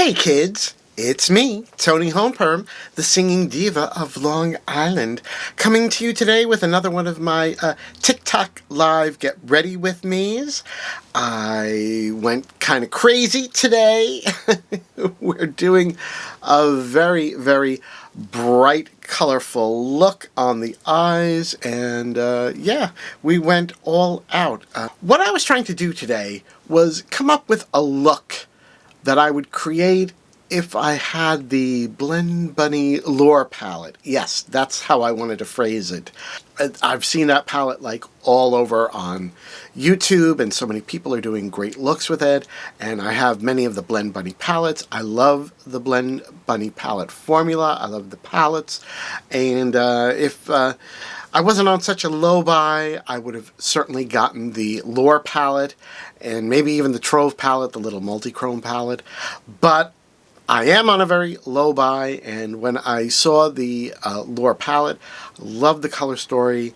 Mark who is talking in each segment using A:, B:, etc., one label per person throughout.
A: Hey kids, it's me, Toni Homeperm, the singing diva of Long Island, coming to you today with another one of my TikTok live get ready with me's. I went kind of crazy today. We're doing a very, very bright, colorful look on the eyes, and yeah, we went all out. What I was trying to do today was come up with a look that I would create if I had the Blend Bunny Lure palette. Yes, that's how I wanted to phrase it. I've seen that palette like all over on YouTube, and so many people are doing great looks with it, and I have many of the Blend Bunny palettes. I love the Blend Bunny palette formula. I love the palettes, and if I wasn't on such a low buy, I would have certainly gotten the Lure palette and maybe even the Trove palette, the little multi-chrome palette. But I am on a very low buy, and when I saw the Lure palette, loved the color story,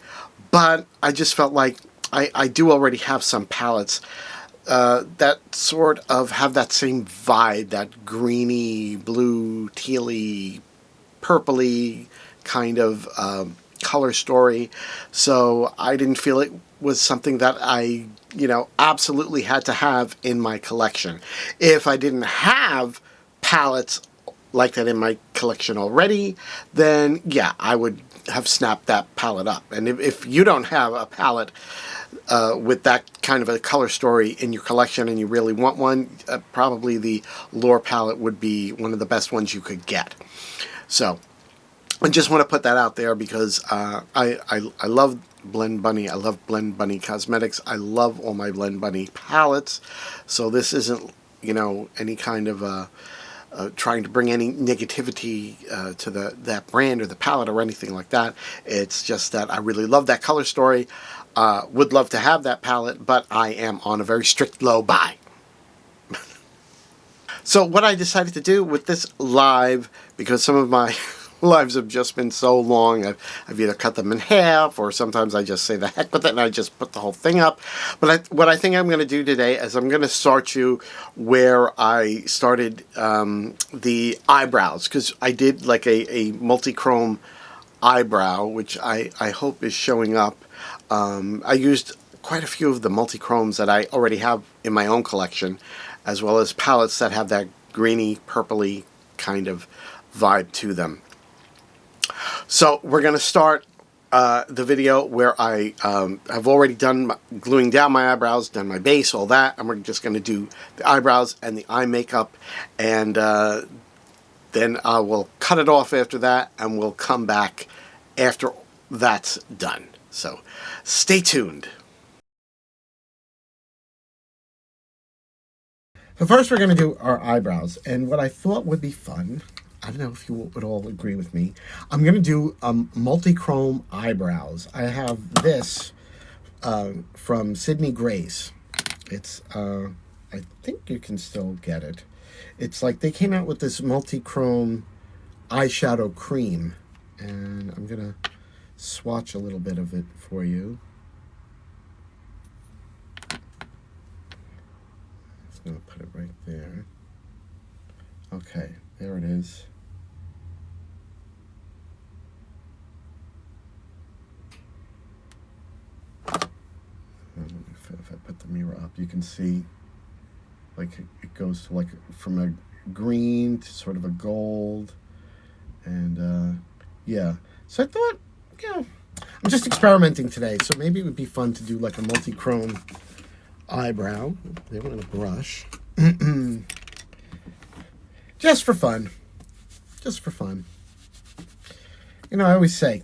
A: but I just felt like I do already have some palettes that sort of have that same vibe, that greeny, blue, tealy, purpley kind of color story. So I didn't feel it was something that I, absolutely had to have in my collection. If I didn't have palettes like that in my collection already, then yeah, I would have snapped that palette up. And if you don't have a palette with that kind of a color story in your collection and you really want one, probably the Lure palette would be one of the best ones you could get. So I just want to put that out there because I love Blend Bunny. I love Blend Bunny Cosmetics. I love all my Blend Bunny palettes. So this isn't, any kind of trying to bring any negativity to that brand or the palette or anything like that. It's just that I really love that color story. Would love to have that palette, but I am on a very strict low buy. So what I decided to do with this live, because some of my lives have just been so long, I've either cut them in half, or sometimes I just say the heck with it and I just put the whole thing up. But what I think I'm going to do today is I'm going to start you where I started the eyebrows, because I did like a multi-chrome eyebrow, which I hope is showing up. I used quite a few of the multi-chromes that I already have in my own collection, as well as palettes that have that greeny, purpley kind of vibe to them. So we're going to start the video where I have already done gluing down my eyebrows, done my base, all that, and we're just going to do the eyebrows and the eye makeup, and then I will cut it off after that, and we'll come back after that's done. So stay tuned. So first we're going to do our eyebrows, and what I thought would be fun, I don't know if you would all agree with me, I'm going to do multi-chrome eyebrows. I have this from Sydney Grace. It's, I think you can still get it. It's like they came out with this multi-chrome eyeshadow cream, and I'm going to swatch a little bit of it for you. I'm going to put it right there. Okay, there it is. If I put the mirror up, you can see like it goes to like from a green to sort of a gold, and yeah. So I thought, yeah, I'm just experimenting today, so maybe it would be fun to do like a multi-chrome eyebrow. They want a brush. Just for fun. Just for fun. I always say,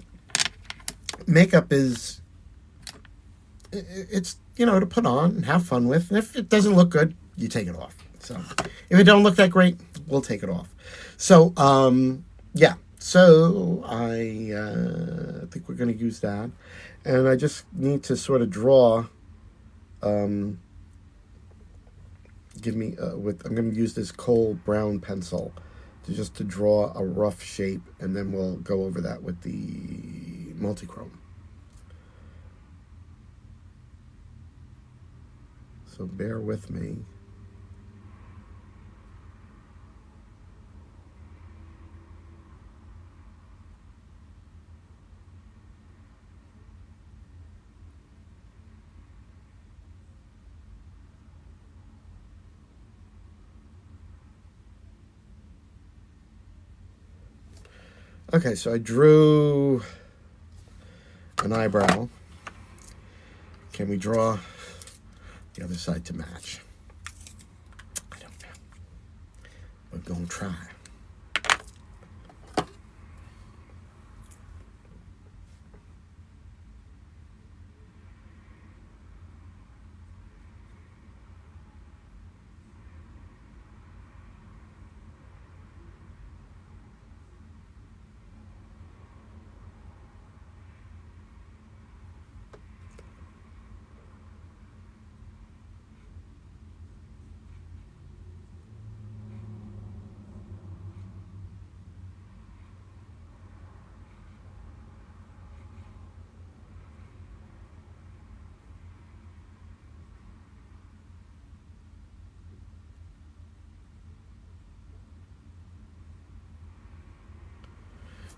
A: makeup is, it's, to put on and have fun with. And if it doesn't look good, you take it off. So if it don't look that great, we'll take it off. So, yeah. So I think we're going to use that. And I just need to sort of draw, I'm going to use this coal brown pencil to draw a rough shape, and then we'll go over that with the multi-chrome. So bear with me. Okay, so I drew an eyebrow. Can we draw the other side to match? I don't know. We're going to try.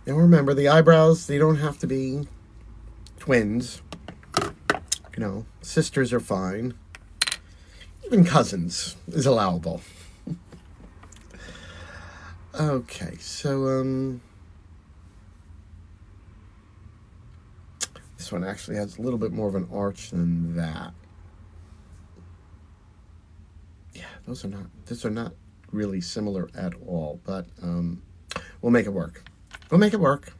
A: Now remember, the eyebrows, they don't have to be twins. You know, sisters are fine. Even cousins is allowable. Okay, so this one actually has a little bit more of an arch than that. Yeah, those are not really similar at all, but we'll make it work. We'll make it work.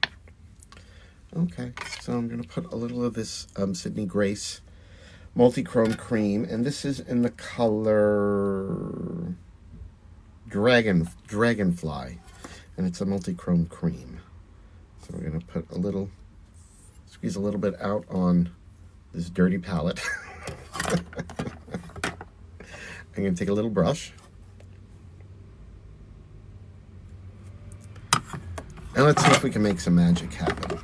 A: Okay, so I'm going to put a little of this Sydney Grace multi-chrome cream, and this is in the color Dragonfly, and it's a multi-chrome cream. So we're going to put squeeze a little bit out on this dirty palette. I'm going to take a little brush. And let's see if we can make some magic happen.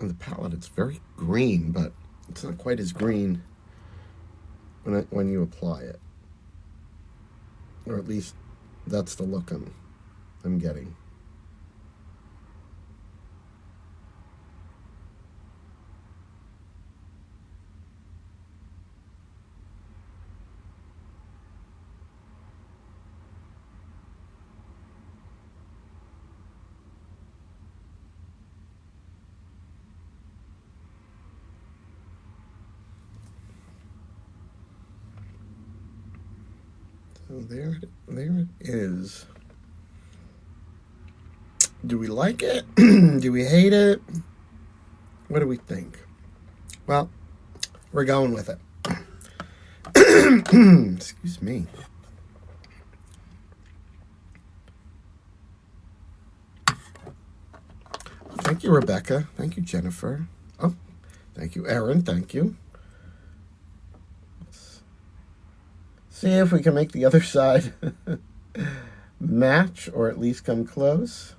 A: On the palette, it's very green, but it's not quite as green when you apply it, or at least that's the look I'm getting. So there it is. Do we like it? Do we hate it? What do we think? Well, we're going with it. Excuse me. Thank you, Rebecca. Thank you, Jennifer. Oh, thank you, Erin. Thank you. See if we can make the other side match, or at least come close.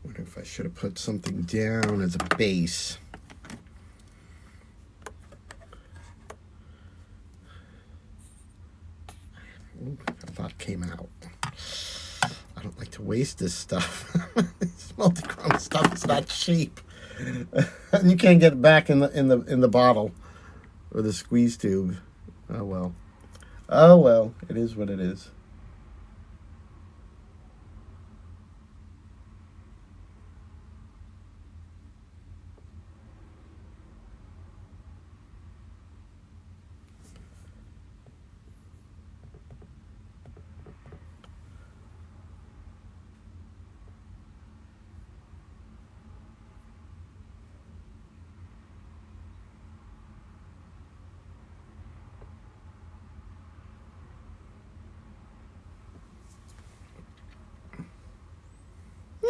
A: I wonder if I should have put something down as a base. Ooh, I thought it came out. I don't like to waste this stuff. This multi-chrome stuff is not cheap, and you can't get it back in the bottle or the squeeze tube. Oh well. Oh well. It is what it is.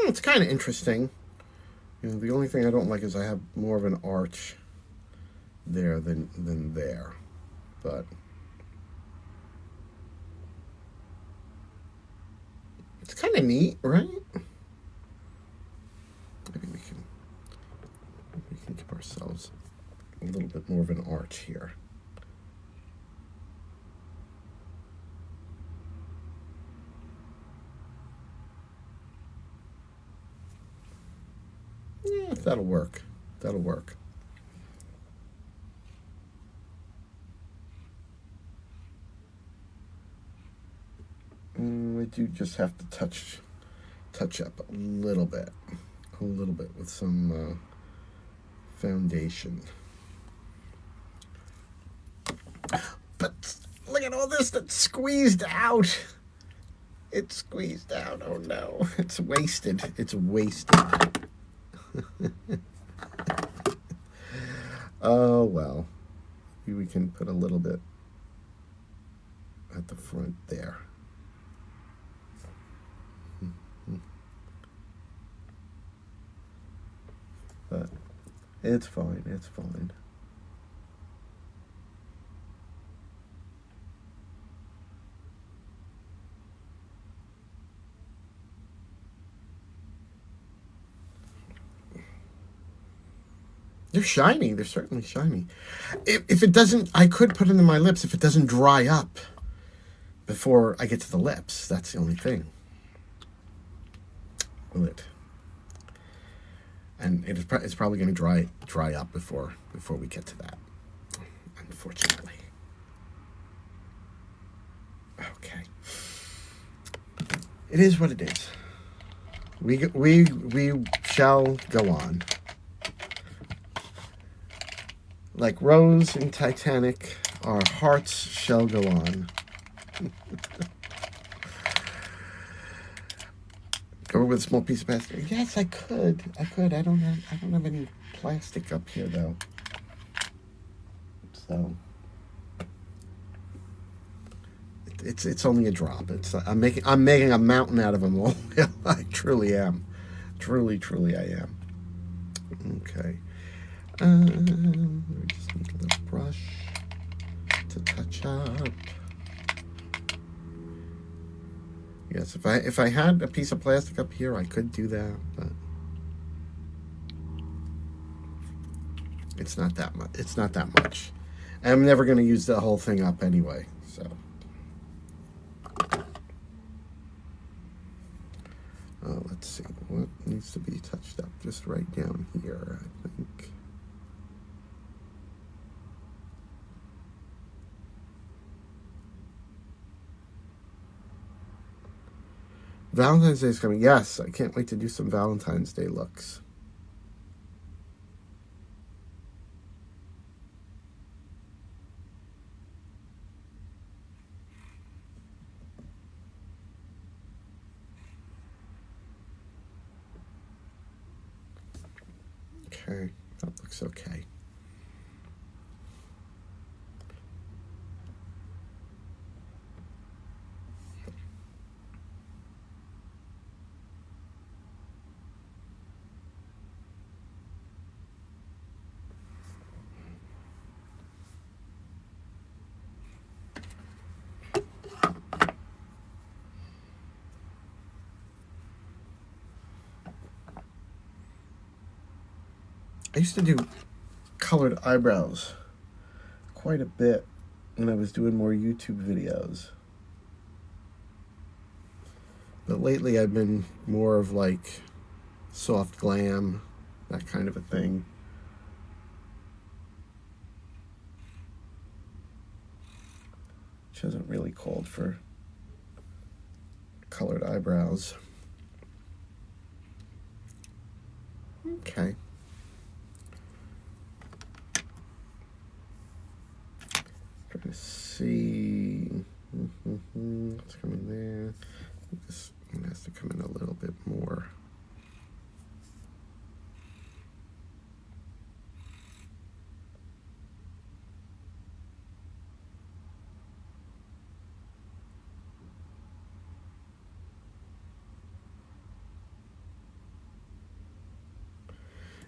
A: It's kind of interesting. You know, the only thing I don't like is I have more of an arch there than there. But it's kind of neat, right? Maybe we can give ourselves a little bit more of an arch here. Yeah, that'll work. That'll work. I do just have to touch up a little bit with some foundation. But look at all this that's squeezed out. It's squeezed out. Oh no, it's wasted. It's wasted. Oh well, maybe we can put a little bit at the front there. But it's fine, it's fine. They're shiny, they're certainly shiny. If it doesn't, I could put it in my lips if it doesn't dry up before I get to the lips. That's the only thing. Will it? And it's probably going to dry up before we get to that, unfortunately. Okay, it is what it is. We shall go on. Like Rose in Titanic, our hearts shall go on. Go with a small piece of plastic. Yes, I could. I don't have any plastic up here though. So it's only a drop. I'm making a mountain out of them all. I truly am. Truly I am. Okay. We just need a little brush to touch up. Yes, if I had a piece of plastic up here, I could do that, but it's not that much. It's not that much. I'm never going to use the whole thing up anyway, so. Let's see. What needs to be touched up? Just right down here, I think. Valentine's Day is coming. Yes, I can't wait to do some Valentine's Day looks. Okay, that looks okay. I used to do colored eyebrows quite a bit when I was doing more YouTube videos. But lately I've been more of like soft glam, that kind of a thing. Which hasn't really called for colored eyebrows. Okay. Trying to see what's coming there. This one has to come in a little bit more.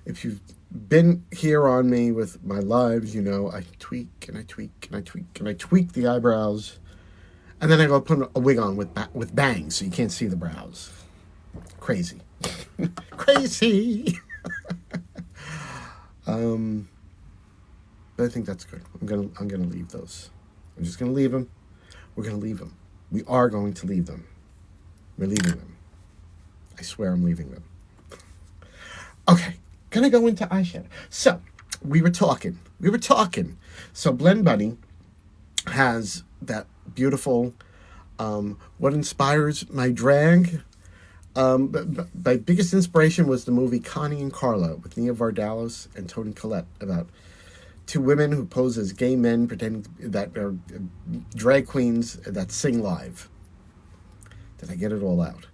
A: if you've been here on me with my lives, you know I tweak and I tweak and I tweak and I tweak the eyebrows, and then I go put a wig on with bangs so you can't see the brows. Crazy, crazy. But I think that's good. I'm gonna leave those. I'm just gonna leave them. We're gonna leave them. We are going to leave them. We're leaving them. I swear I'm leaving them. Okay, gonna go into eyeshadow. So we were talking. So Blend Bunny has that beautiful. What inspires my drag? My biggest inspiration was the movie Connie and Carla with Nia Vardalos and Toni Collette, about two women who pose as gay men pretending that they're drag queens that sing live. Did I get it all out?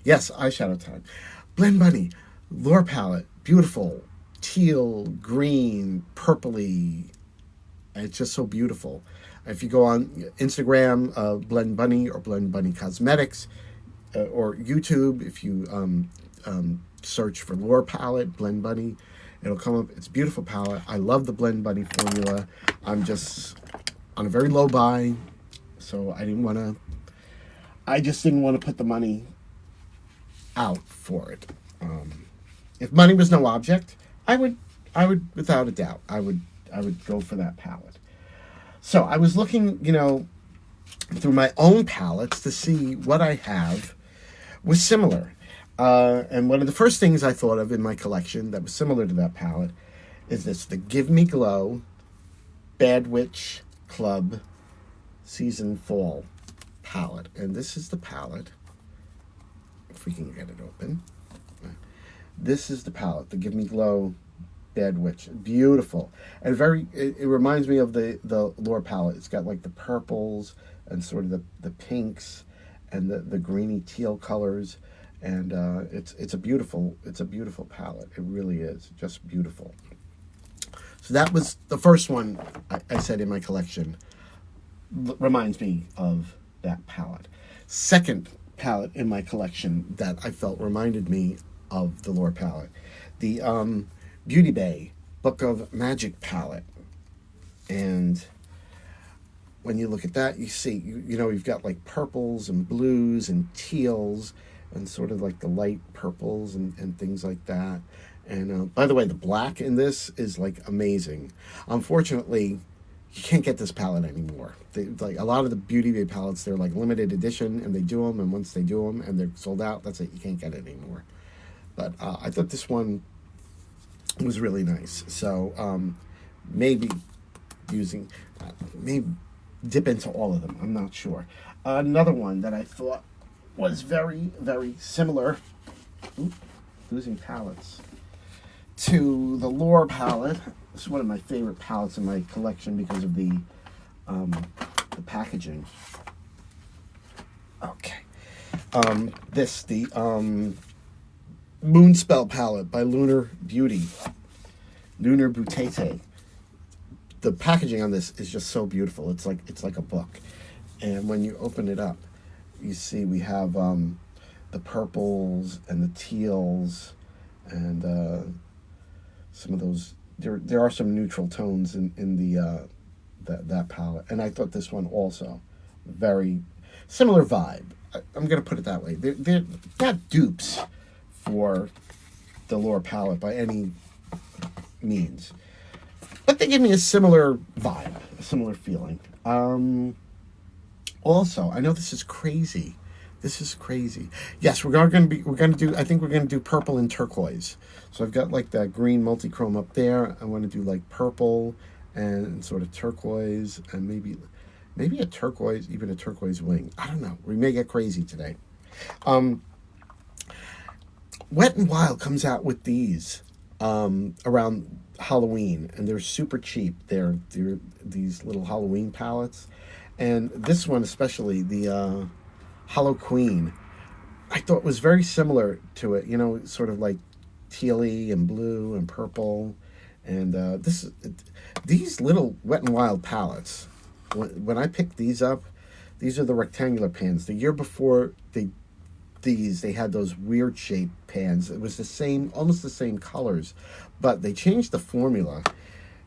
A: Yes, eyeshadow time. Blend Bunny, Lure palette, beautiful, teal, green, purpley. It's just so beautiful. If you go on Instagram, Blend Bunny or Blend Bunny Cosmetics, or YouTube, if you search for Lure palette, Blend Bunny, it'll come up. It's a beautiful palette. I love the Blend Bunny formula. I'm just on a very low buy, so I just didn't want to put the money out for it. If money was no object, I would without a doubt, I would go for that palette. So I was looking, through my own palettes to see what I have was similar. And one of the first things I thought of in my collection that was similar to that palette is the Give Me Glow Bad Witch Club Season Fall palette. And this is the palette. If we can get it open. This is the palette, the Give Me Glow Bad Witch. Beautiful. And it reminds me of the Lure palette. It's got like the purples and sort of the pinks and the greeny teal colors. And it's a beautiful palette. It really is. Just beautiful. So that was the first one I said in my collection. Reminds me of that palette. Second palette in my collection that I felt reminded me of the Lure palette, the Beauty Bay Book of Magic palette. And when you look at that, you see, you've got like purples and blues and teals and sort of like the light purples and things like that. And by the way, the black in this is like amazing. Unfortunately, you can't get this palette anymore. Like a lot of the Beauty Bay palettes, they're like limited edition, and they do them, and once they do them and they're sold out, that's it. You can't get it anymore. But I thought this one was really nice. So maybe maybe dip into all of them. I'm not sure. Another one that I thought was very, very similar. Losing palettes. To the Lure palette. This is one of my favorite palettes in my collection because of the packaging. Okay. The Moonspell palette by Lunar Beauty. Lunar Butete. The packaging on this is just so beautiful. It's like a book. And when you open it up, you see we have the purples and the teals and some of those. There are some neutral tones in the that palette. And I thought this one also very similar vibe. I'm going to put it that way. They're not dupes for the Lure palette by any means, but they give me a similar vibe, a similar feeling. Also, I know this is crazy. Yes, we're going to do purple and turquoise. So I've got like that green multi-chrome up there. I want to do like purple and sort of turquoise and maybe a turquoise, even a turquoise wing. I don't know. We may get crazy today. Wet n Wild comes out with these around Halloween, and they're super cheap. They're these little Halloween palettes, and this one especially, the Hollow Queen, I thought was very similar to it. Sort of like tealy and blue and purple, and these little Wet n Wild palettes. When I picked these up, these are the rectangular pans. The year before they these, they had those weird shaped pans. It was the same, almost the same colors, but they changed the formula.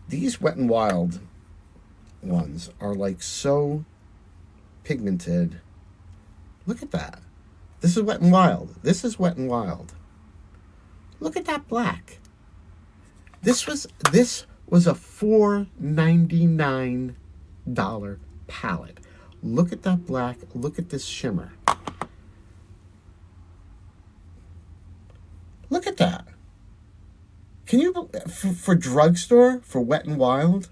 A: These Wet n Wild ones are like so pigmented. Look at that. This is Wet n Wild. This is Wet n Wild. Look at that black. This was a $4.99 palette. Look at that black. Look at this shimmer. Look at that. Can you, for drugstore, for Wet n Wild?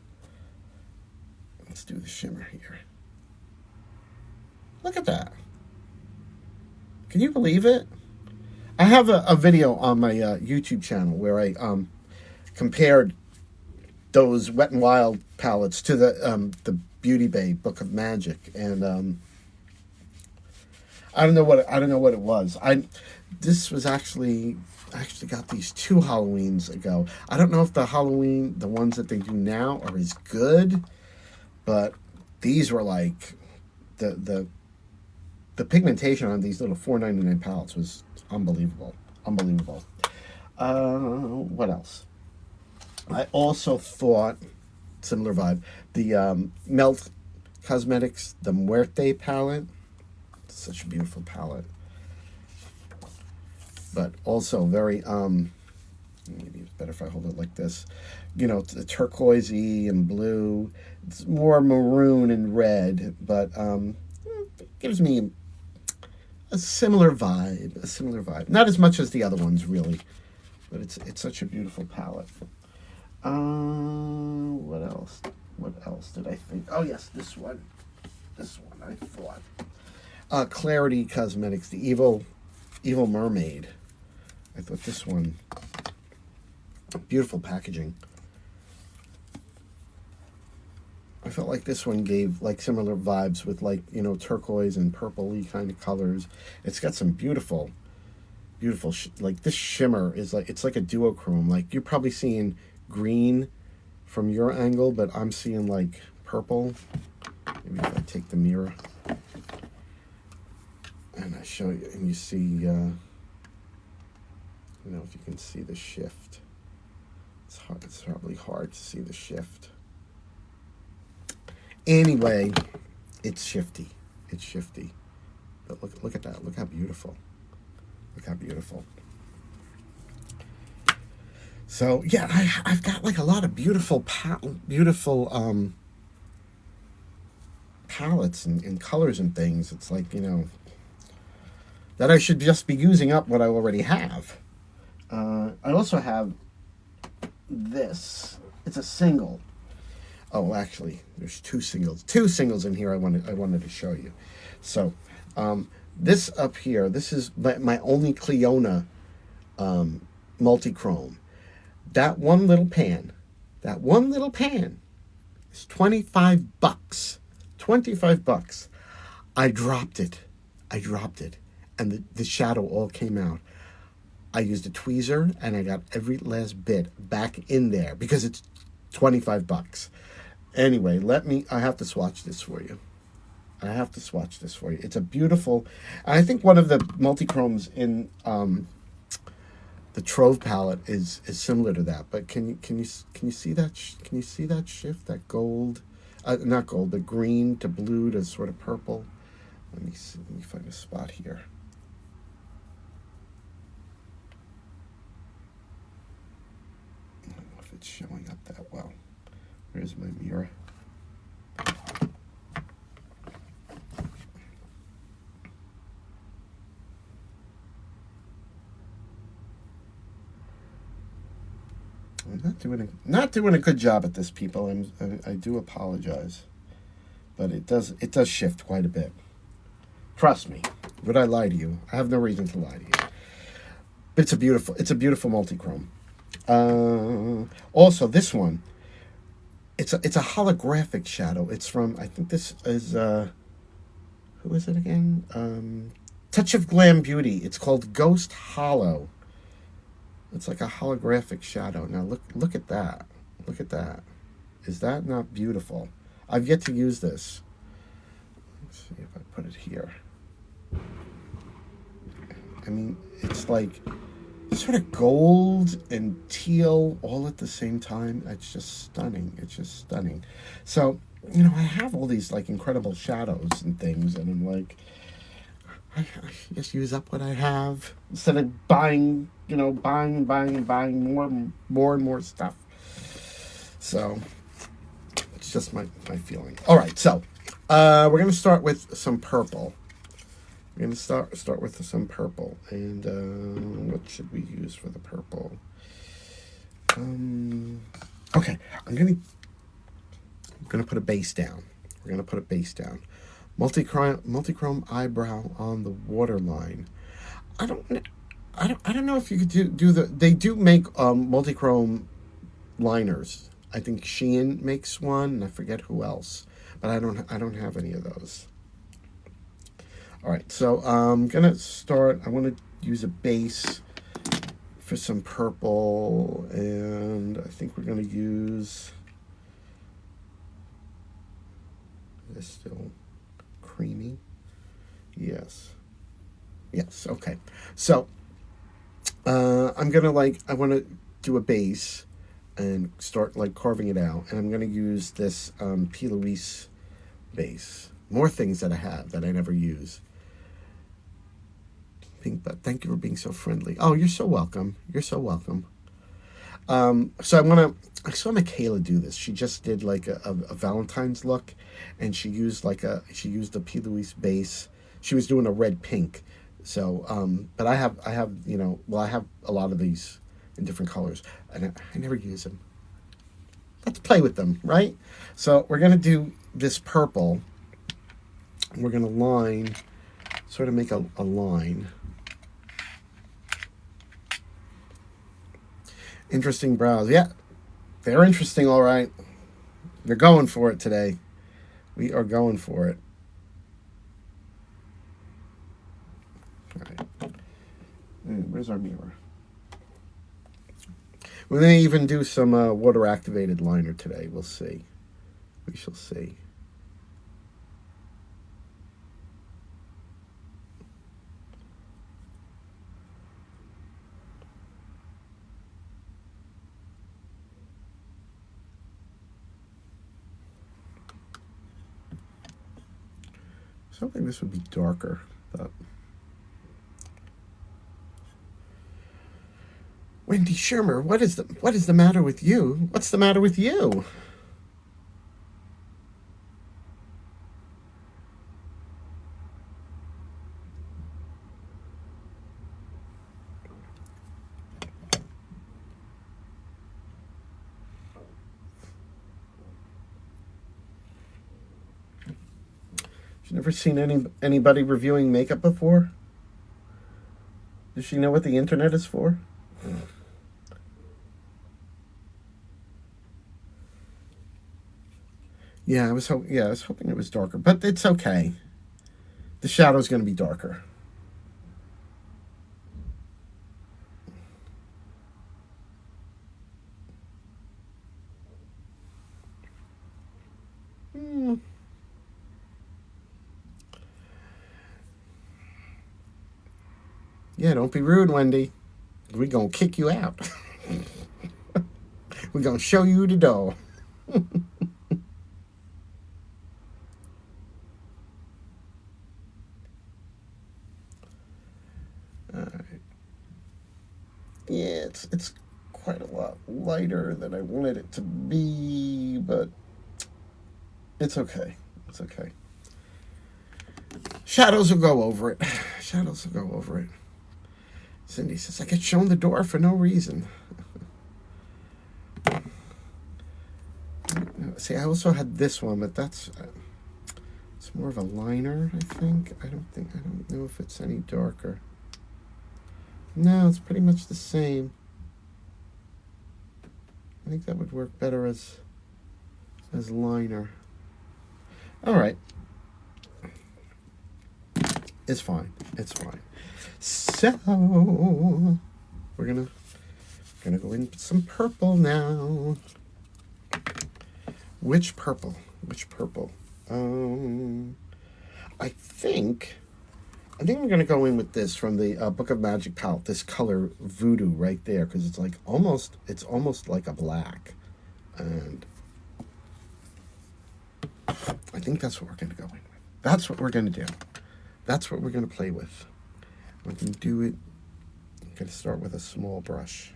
A: Let's do the shimmer here. Look at that. Can you believe it? I have a video on my YouTube channel where I compared those Wet n Wild palettes to the Beauty Bay Book of Magic, and I don't know what it was. This was I actually got these 2 Halloweens ago. I don't know if the ones that they do now are as good, but these were like the pigmentation on these little $4.99 palettes was unbelievable. What else? I also thought, similar vibe, the Melt Cosmetics, the Muerte palette. It's such a beautiful palette. But also very, maybe it's better if I hold it like this. You know, the turquoisey and blue. It's more maroon and red, but it gives me a similar vibe. Not as much as the other ones, really. But it's such a beautiful palette. What else? What else did I think? Oh, yes, this one. I thought. Clarity Cosmetics, the Evil Mermaid. I thought this one, beautiful packaging. I felt like this one gave like similar vibes with, like, you know, turquoise and purpley kind of colors. It's got some beautiful, like this shimmer is like, it's like a duochrome. Like you're probably seeing green from your angle, but I'm seeing like purple. Maybe if I take the mirror and I show you, and you see, you know, if you can see the shift. It's probably hard to see the shift. Anyway, it's shifty. But look at that. Look how beautiful. So yeah, I've got like a lot of beautiful palettes and colors and things. It's like, you know, that I should just be using up what I already have. I also have this. It's a single. Oh, actually, there's 2 singles. 2 singles in here I wanted to show you. So, this up here, this is my only Cleona multi-chrome. That one little pan is $25. $25. I dropped it. And the shadow all came out. I used a tweezer and I got every last bit back in there because it's $25. Anyway, I have to swatch this for you. It's a beautiful, I think one of the multi-chromes in the Trove palette is similar to that. But can you see that? Can you see that shift? That gold, not gold, but green to blue to sort of purple. Let me find a spot here. I don't know if it's showing up that well. Where's my mirror? I'm not doing a good job at this, people. I do apologize, but it does shift quite a bit. Trust me. Would I lie to you? I have no reason to lie to you. But it's a beautiful multi-chrome. Also, this one, it's a holographic shadow. It's from, I think this is who is it again? Touch of Glam Beauty. It's called Ghost Hollow. It's like a holographic shadow. Now look at that. Look at that. Is that not beautiful? I've yet to use this. Let's see if I put it here. I mean, it's like sort of gold and teal all at the same time. It's just stunning. It's just stunning. So, I have all these like incredible shadows and things, and I'm like, I just use up what I have instead of buying, buying more and more stuff. So it's just my feeling. All right, so we're gonna start with some purple. We're gonna start with some purple, and what should we use for the purple? Okay, I'm gonna put a base down. We're gonna put a base down. Multichrome eyebrow on the waterline. I don't know if you could do the. They do make multichrome liners. I think Shein makes one, and I forget who else, but I don't have any of those. All right, so I'm gonna start. I want to use a base for some purple, and I think we're gonna use this still creamy. Yes. Okay. So I'm gonna I want to do a base and start like carving it out, and I'm gonna use this P. Louise base. More things that I have that I never use. But thank you for being so friendly. Oh, you're so welcome. You're so welcome. So I saw Michaela do this. She just did like a Valentine's look, and she used a P. Louise base. She was doing a red pink. So, but I have I have a lot of these in different colors, and I never use them. Let's play with them, right? So we're gonna do this purple. We're gonna sort of make a line. Interesting brows. Yeah, they're interesting, all right. They're going for it today. We are going for it. All right. Where's our mirror? We may even do some water-activated liner today. We'll see. We shall see. Something this would be darker. But Wendy Shermer, what is the matter with you? What's the matter with you? She's never seen anybody reviewing makeup before? Does she know what the internet is for? Yeah, I was hoping it was darker, but it's okay. The shadow's going to be darker. Yeah, don't be rude, Wendy. We're going to kick you out. We're going to show you the door. Alright. Yeah, it's quite a lot lighter than I wanted it to be, but it's okay. It's okay. Shadows will go over it. Shadows will go over it. Cindy says, I get shown the door for no reason. See, I also had this one, but it's more of a liner, I think. I don't know if it's any darker. No, it's pretty much the same. I think that would work better as liner. All right. It's fine. It's fine. So we're gonna go in with some purple now. Which purple? I think I think I'm going to go in with this from the Book of Magic palette, this color Voodoo right there, because it's like it's almost like a black. And I think that's what we're going to go in with. That's what we're going to do. That's what we're going to play with. We can do it. I'm going to start with a small brush.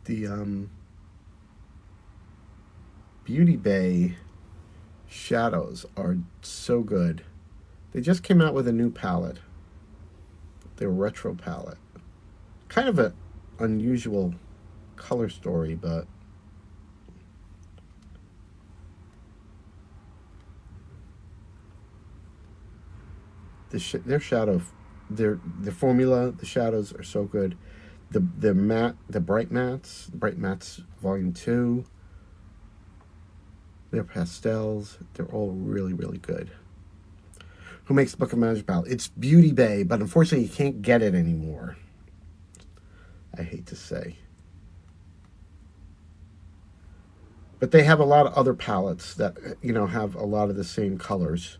A: The Beauty Bay shadows are so good. They just came out with a new palette. Their retro palette. Kind of an unusual color story, but their shadow, their formula, the shadows are so good. The bright mattes volume 2, their pastels, they're all really, really good. Who makes the Book of Magic palette? It's Beauty Bay, but unfortunately you can't get it anymore. I hate to say. But they have a lot of other palettes that, you know, have a lot of the same colors.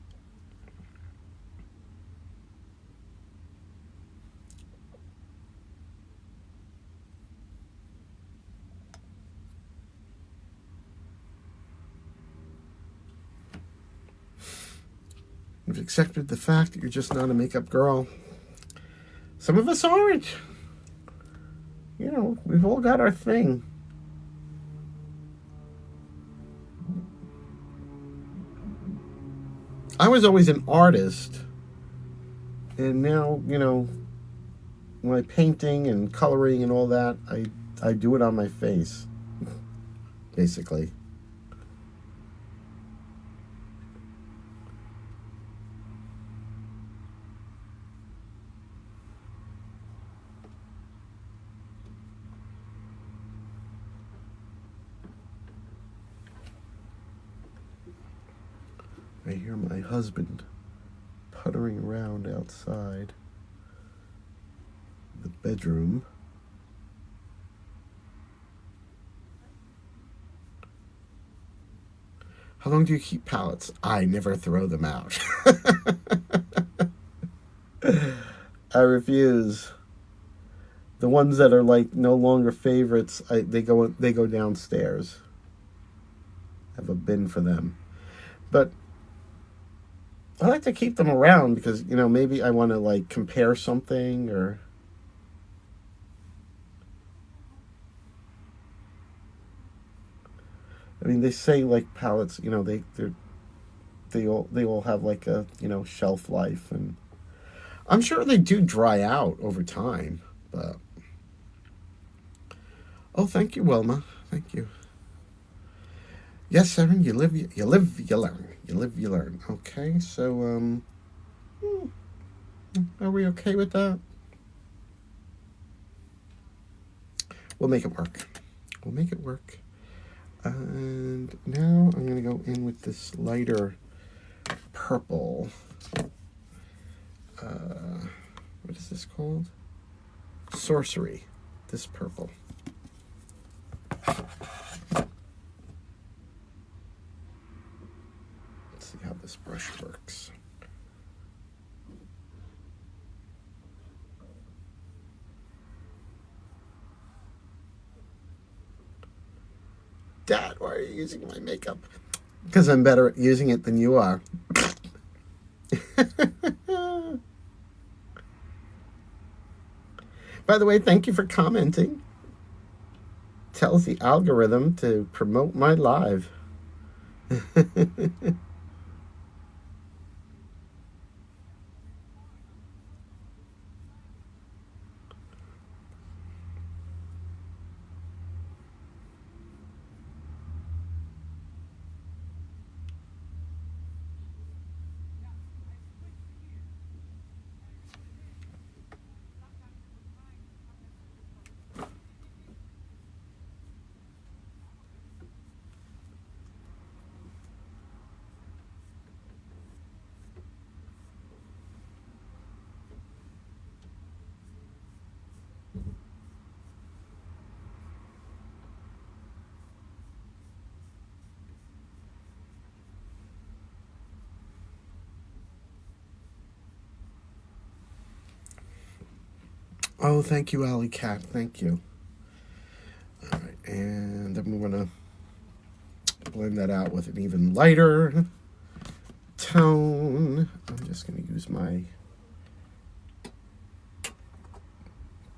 A: You've accepted the fact that you're just not a makeup girl. Some of us aren't. You know, we've all got our thing. I was always an artist. And now, you know, my painting and coloring and all that, I do it on my face, basically. I hear my husband puttering around outside the bedroom. How long do you keep palettes? I never throw them out. I refuse. The ones that are like no longer favorites, they go downstairs. I have a bin for them. But I like to keep them around because, you know, maybe I want to like compare something or I mean, they say like palettes, you know, they all have like a, you know, shelf life, and I'm sure they do dry out over time, but oh, thank you, Wilma. Thank you. Yes, Erin, you live, you live, you learn. You live, you learn. Okay, so are we okay with that? We'll make it work. We'll make it work. And now I'm going to go in with this lighter purple. What is this called? Sorcery. This purple. Let's see how this brush works. Dad, why are you using my makeup? Because I'm better at using it than you are. By the way, thank you for commenting. Tells the algorithm to promote my live. Oh, thank you, Alley Cat. Thank you. All right, and then we're going to blend that out with an even lighter tone. I'm just going to use my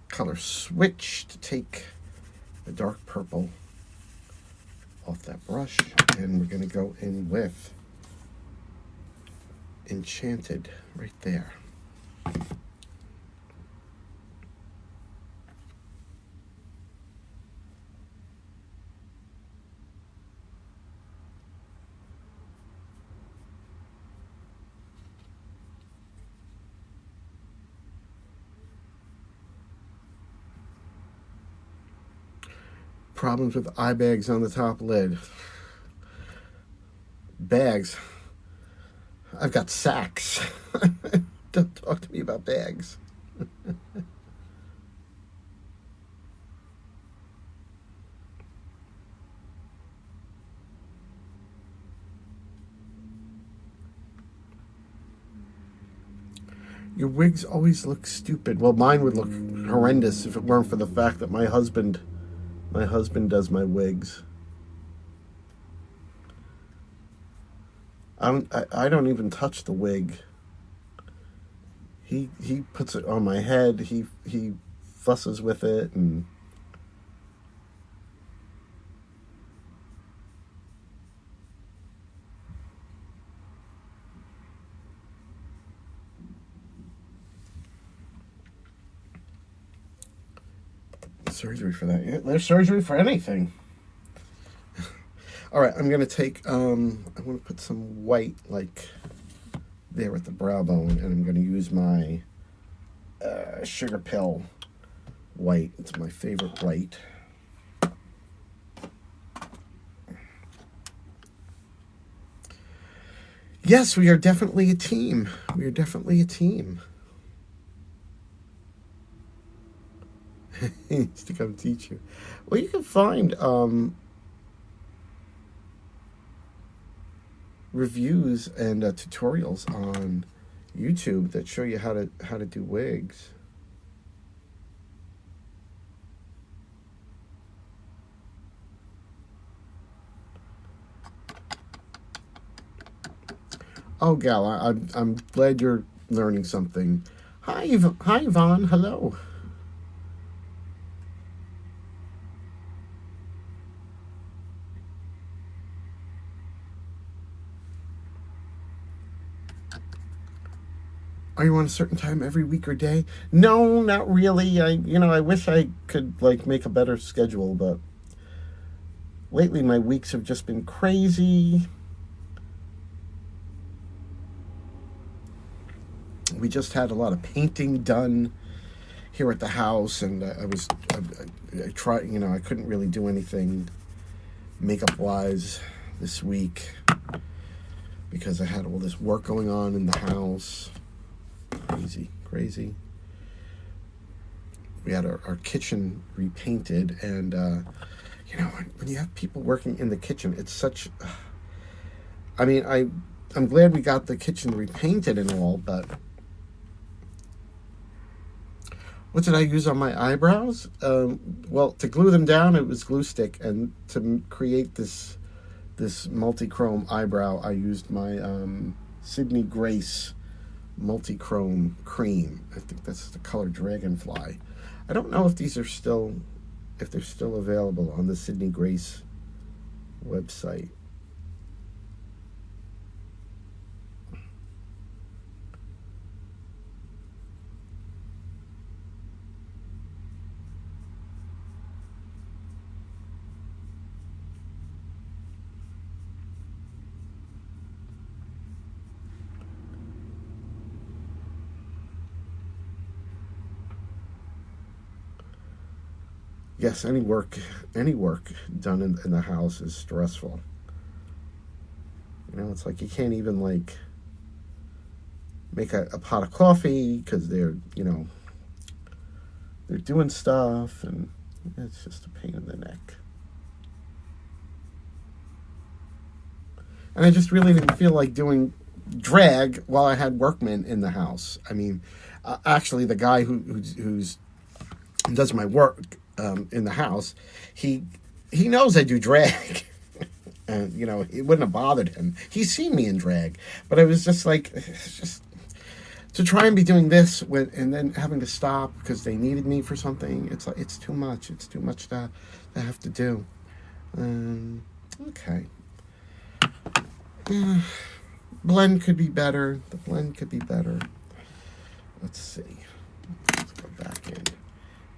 A: color switch to take the dark purple off that brush, and we're going to go in with Enchanted right there. Problems with eye bags on the top lid. Bags. I've got sacks. Don't talk to me about bags. Your wigs always look stupid. Well, mine would look horrendous if it weren't for the fact that my husband does my wigs. I don't even touch the wig. He puts it on my head. He fusses with it, and surgery for that. Yeah, there's surgery for anything. All right, I'm gonna take. I want to put some white, like there at the brow bone, and I'm gonna use my sugar pill white. It's my favorite white. Yes, we are definitely a team. We are definitely a team. He needs to come teach you. Well, you can find reviews and tutorials on YouTube that show you how to do wigs. Oh, Gal, I'm glad you're learning something. Hi, Yvonne. Hello. Are you on a certain time every week or day? No, not really. I wish I could like make a better schedule, but lately my weeks have just been crazy. We just had a lot of painting done here at the house, and I tried, I couldn't really do anything makeup wise this week because I had all this work going on in the house. Crazy. We had our kitchen repainted, and when you have people working in the kitchen, it's such. I'm glad we got the kitchen repainted and all, but what did I use on my eyebrows? Well, to glue them down, it was glue stick, and to create this multi-chrome eyebrow, I used my Sydney Grace multi-chrome cream. I think that's the color Dragonfly. I don't know if they're still available on the Sydney Grace website. Yes, any work done in the house is stressful. It's like you can't even like make a pot of coffee because they're doing stuff, and it's just a pain in the neck. And I just really didn't feel like doing drag while I had workmen in the house. I mean, actually, the guy who's does my work in the house, he knows I do drag. And, you know, it wouldn't have bothered him. He's seen me in drag. But I was just like, just to try and be doing this and then having to stop because they needed me for something. It's like, it's too much. It's too much to have to do. Okay. Blend could be better. The blend could be better. Let's see. Let's go back in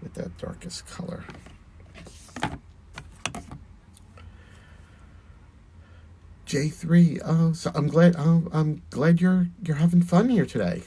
A: with that darkest color. J3. Oh, so I'm glad. Oh, I'm glad you're having fun here today.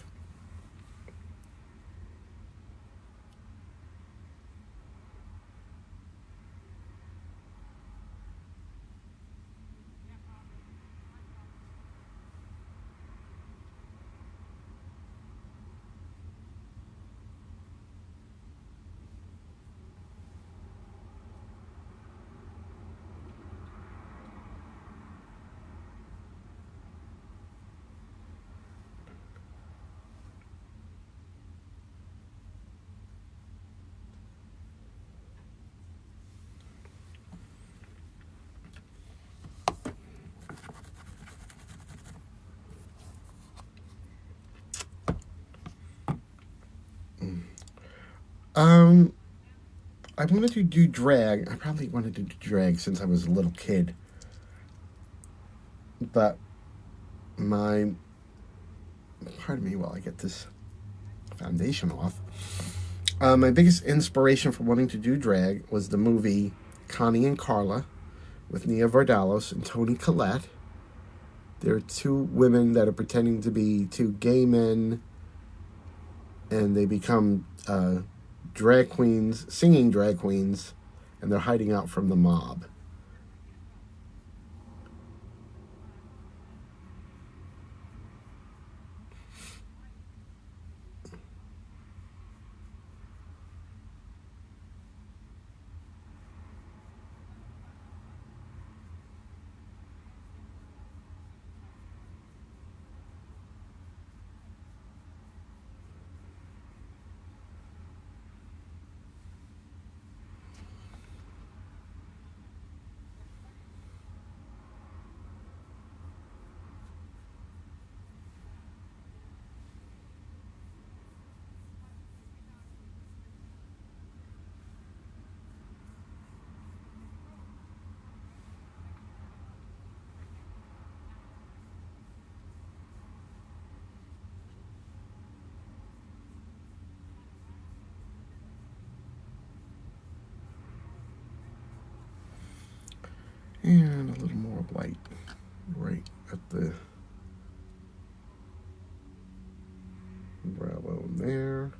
A: I wanted to do drag. I probably wanted to do drag since I was a little kid. But pardon me while I get this foundation off. My biggest inspiration for wanting to do drag was the movie Connie and Carla with Nia Vardalos and Toni Collette. There are two women that are pretending to be two gay men, and they become drag queens, singing drag queens, and they're hiding out from the mob. And a little more white right at the brow bone there.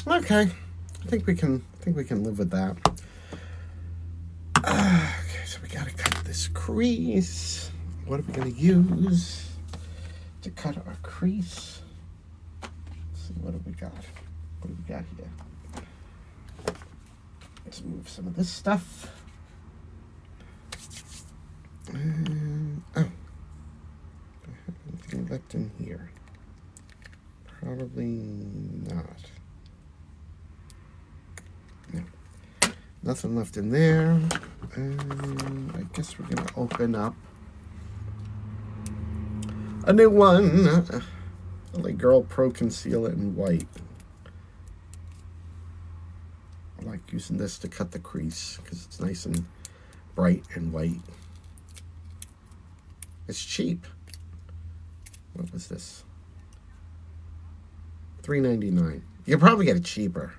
A: Okay, I think we can live with that. Okay, so we gotta cut this crease. What are we gonna use to cut our crease? Let's see, what have we got? What have we got here? Let's move some of this stuff. And, oh, anything left in here? Probably not. No. Nothing left in there. And I guess we're going to open up a new one. Like Girl Pro Conceal It in white. I like using this to cut the crease because it's nice and bright and white. It's cheap. What was this? $3.99. You can probably get it cheaper.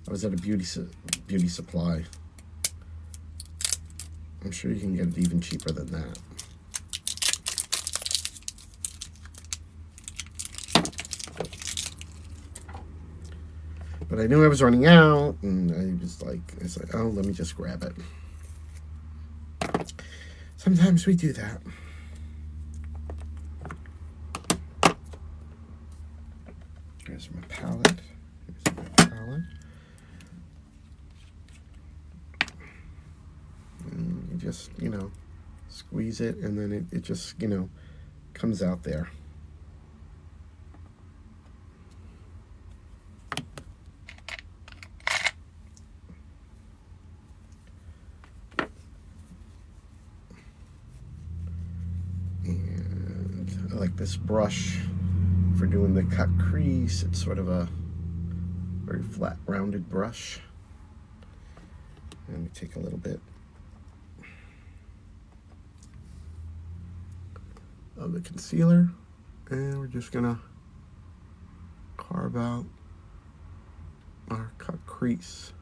A: I was at a beauty supply. I'm sure you can get it even cheaper than that. But I knew I was running out, and I was like, oh, let me just grab it. Sometimes we do that. Here's my palette. Here's my palette. You just, you know, squeeze it, and then it just, you know, comes out there. And I like this brush for doing the cut crease. It's sort of a very flat, rounded brush. And we take a little bit of the concealer, and we're just gonna carve out our cut crease.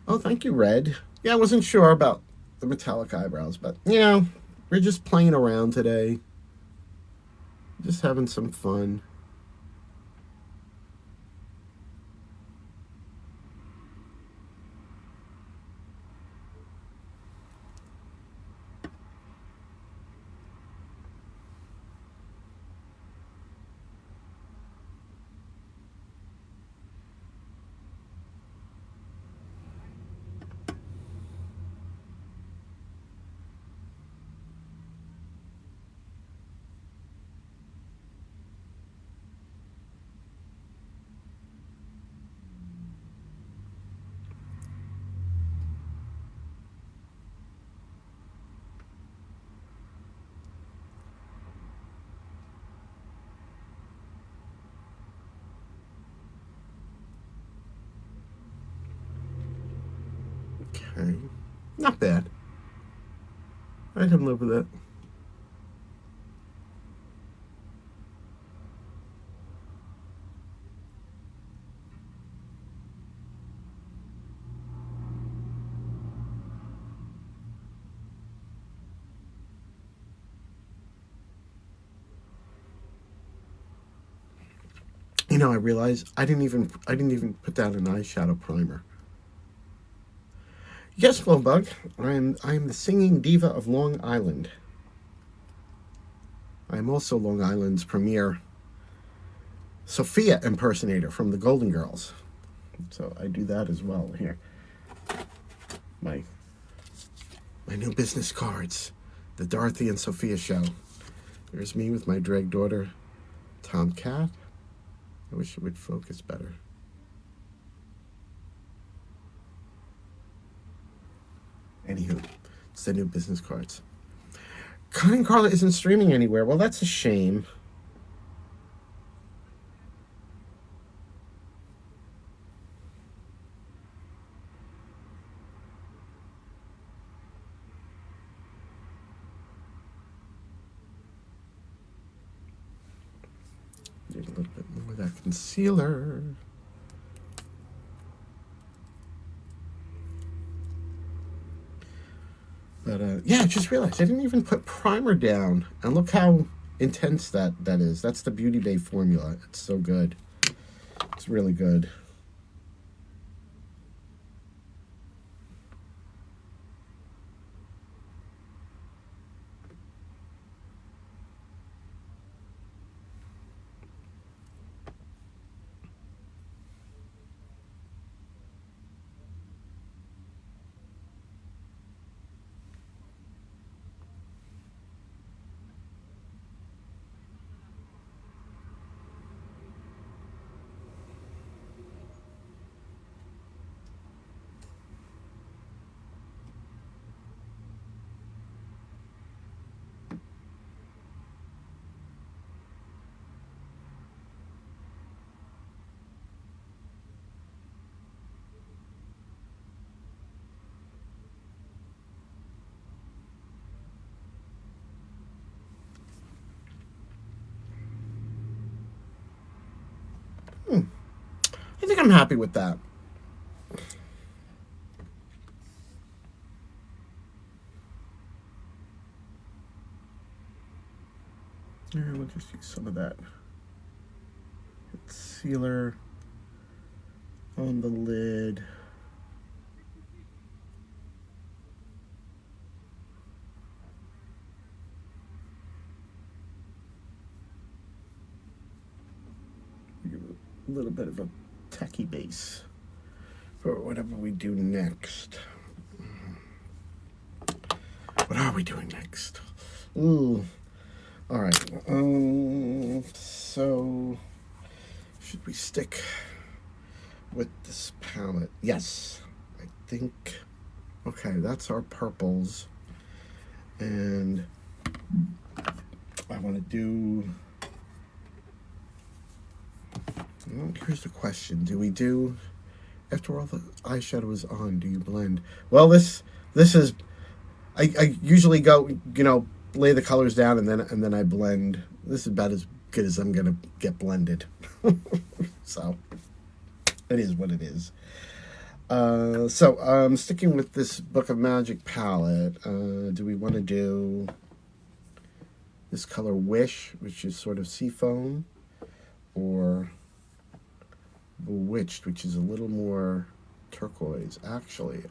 A: Oh, thank you, Red. Yeah, I wasn't sure about the metallic eyebrows, but, you know, we're just playing around today. Just having some fun. Okay, not bad. I can live with it. You know, I realized I didn't even put down an eyeshadow primer. Yes, Flowbug, I'm the singing diva of Long Island. I'm also Long Island's premier Sophia impersonator from the Golden Girls. So I do that as well here. My new business cards, the Dorothy and Sophia show. There's me with my drag daughter, Tomcat. I wish it would focus better. Anywho, it's the new business cards. Connie Carla isn't streaming anywhere. Well, that's a shame. Need a little bit more of that concealer. But yeah, I just realized I didn't even put primer down. And look how intense that is. That's the Beauty Bay formula. It's so good. It's really good. I think I'm happy with that. Yeah, we'll just use some of that concealer on the lid. Give it a little bit of a tacky base for whatever we do next. What are we doing next? Ooh. All right. So should we stick with this palette? Yes, I think. Okay, that's our purples, and I want to do. Well, here's the question: do we do, after all the eyeshadow is on, do you blend? Well, this is. I usually go, lay the colors down and then I blend. This is about as good as I'm gonna get blended. So it is what it is. So sticking with this Book of Magic palette, do we want to do this color Wish, which is sort of seafoam, or Bewitched, which is a little more turquoise? Actually.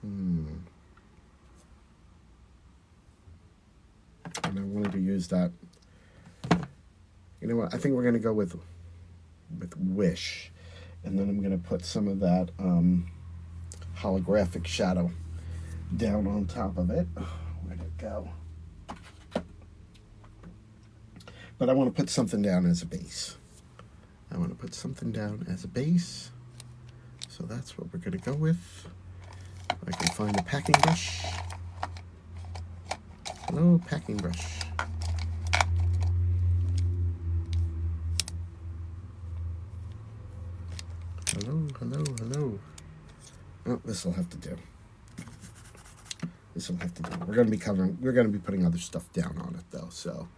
A: And I wanted to use that. You know what? I think we're going to go with Wish. And then I'm going to put some of that holographic shadow down on top of it. Where'd it go? But I want to put something down as a base. So that's what we're going to go with. I can find a packing brush. Hello, packing brush. Hello. Oh, this will have to do. We're going to be putting other stuff down on it though, so.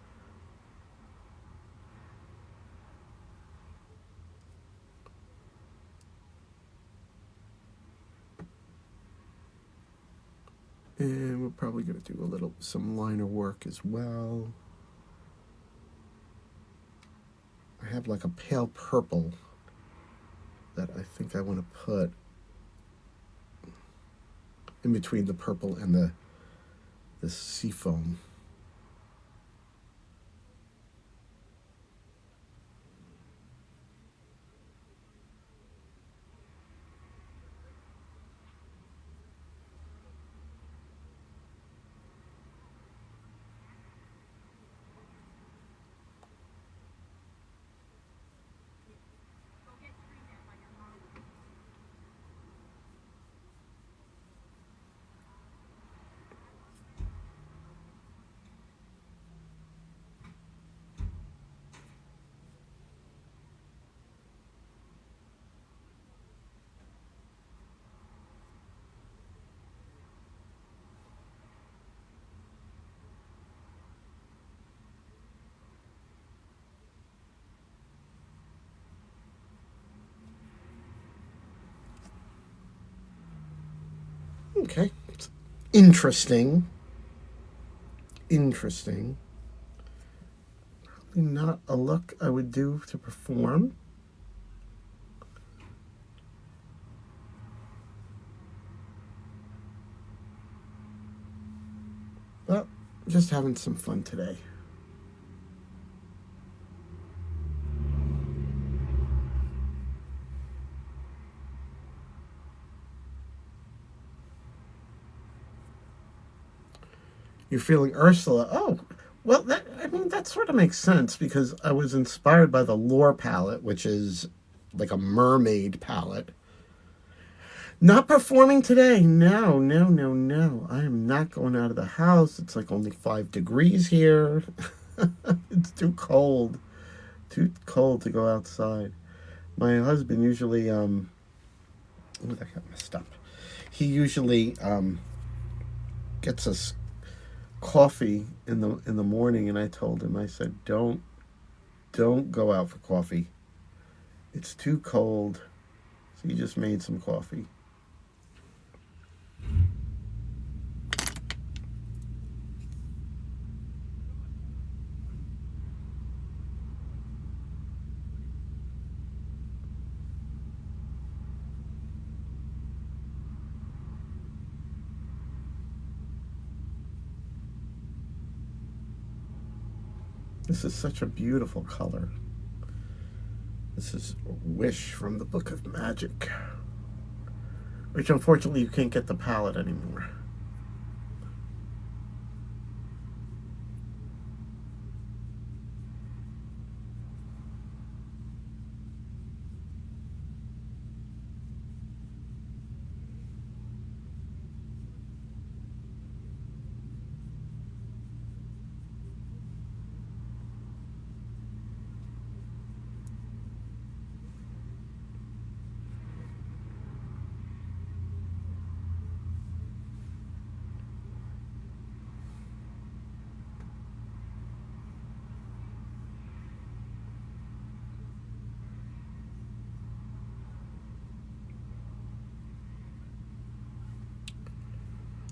A: And we're probably going to do some liner work as well. I have like a pale purple that I think I want to put in between the purple and the seafoam. Okay, it's interesting. Probably not a look I would do to perform. But just having some fun today. You're feeling Ursula. Oh, well, that sort of makes sense because I was inspired by the Lore palette, which is like a mermaid palette. Not performing today. No. I am not going out of the house. It's like only 5 degrees here. It's too cold. Too cold to go outside. My husband usually, oh, that got messed up. He usually gets us coffee in the morning, and I told him, I said, don't go out for coffee. It's too cold. So he just made some coffee. This is such a beautiful color. This is Wish from the Book of Magic, which unfortunately you can't get the palette anymore.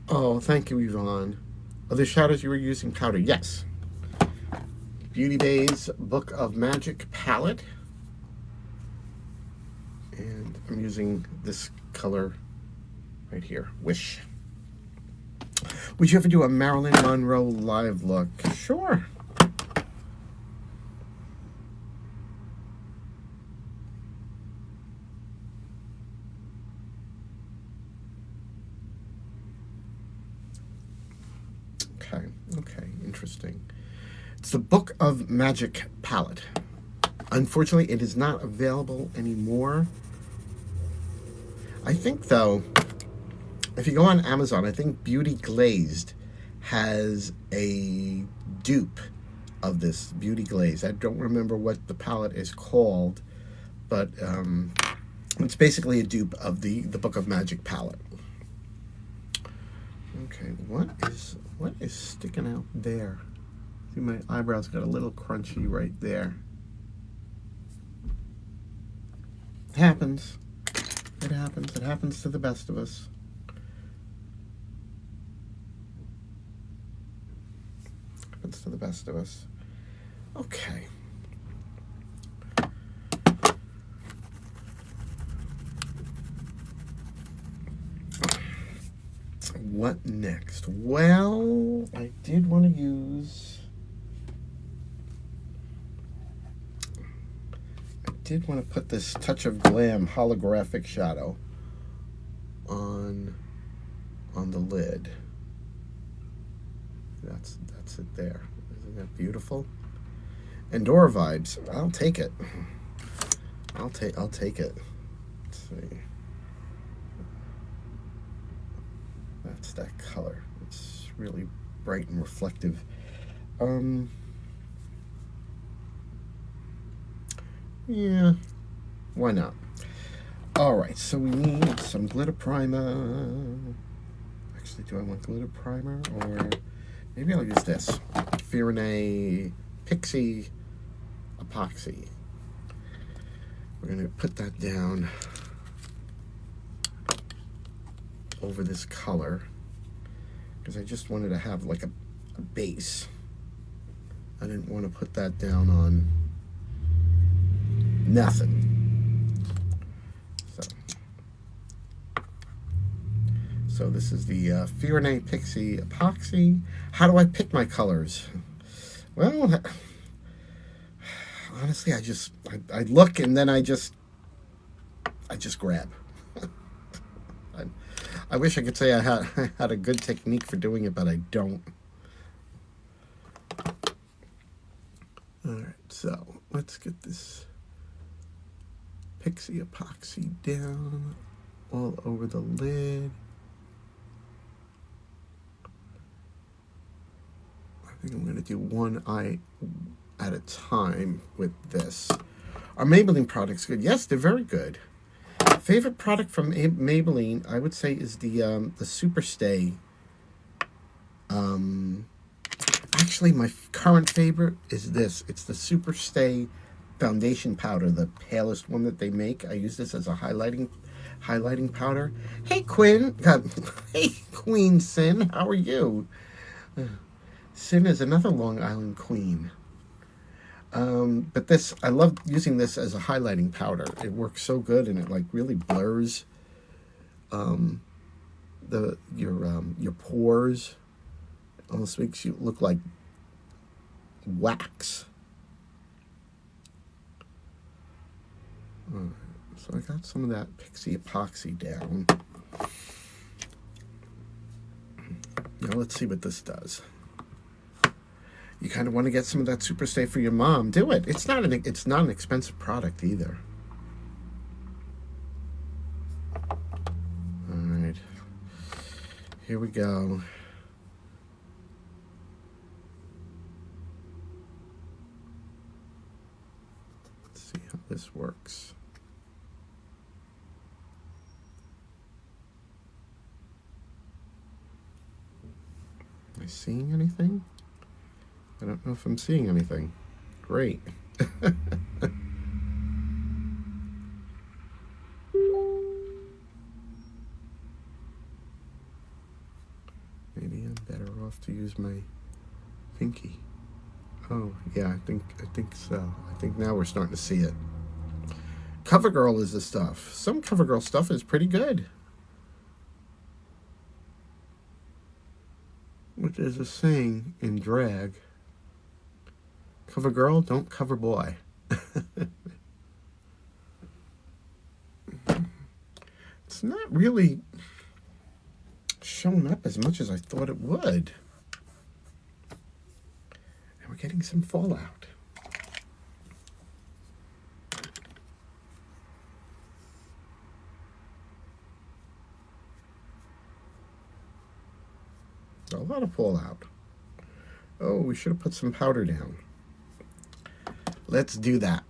A: Oh, thank you, Yvonne. Other shadows you were using powder? Yes. Beauty Bay's Book of Magic palette. And I'm using this color right here, Wish. Would you ever do a Marilyn Monroe live look? Sure. Okay, interesting. It's the Book of Magic palette. Unfortunately, it is not available anymore. I think, though, if you go on Amazon, I think Beauty Glazed has a dupe of this Beauty Glaze. I don't remember what the palette is called, but it's basically a dupe of the Book of Magic palette. Okay, what is sticking out there? See, my eyebrows got a little crunchy right there. It happens. It happens. It happens to the best of us. Happens to the best of us. Okay. What next? Well, I did want to use... I did want to put this Touch of Glam holographic shadow on the lid. That's it there. Isn't that beautiful? Endora vibes. I'll take it. I'll take it. Let's see. That's that color. It's really bright and reflective. Yeah, why not? All right, so we need some glitter primer. Actually, do I want glitter primer, or maybe I'll use this FLAMEnHOMEPERM Pixie Epoxy. We're gonna put that down over this color because I just wanted to have like a base. I didn't want to put that down on nothing. So this is the FLAMEnHOMEPERM Pixie Epoxy. How do I pick my colors? Well, honestly, I look and then I just grab. I wish I could say I had a good technique for doing it, but I don't. All right, so let's get this Pixie Epoxy down all over the lid. I think I'm going to do one eye at a time with this. Are Maybelline products good? Yes, they're very good. Favorite product from Maybelline, I would say, is the Super Stay. Actually, my current favorite is this. It's the Super Stay foundation powder, the palest one that they make. I use this as a highlighting powder. Hey, hey, Queen Sin. How are you? Sin is another Long Island queen. But this, I love using this as a highlighting powder. It works so good, and it like really blurs your pores. It almost makes you look like wax. So I got some of that Pixie epoxy down. Now let's see what this does. You kind of want to get some of that super stay for your mom. Do it. It's not an expensive product either. All right. Here we go. Let's see how this works. Am I seeing anything? I don't know if I'm seeing anything. Great. Maybe I'm better off to use my pinky. Oh, yeah, I think so. I think now we're starting to see it. CoverGirl is the stuff. Some CoverGirl stuff is pretty good. Which is a saying in drag. Cover girl, don't cover boy. It's not really showing up as much as I thought it would. And we're getting some fallout. A lot of fallout. Oh, we should have put some powder down. Let's do that.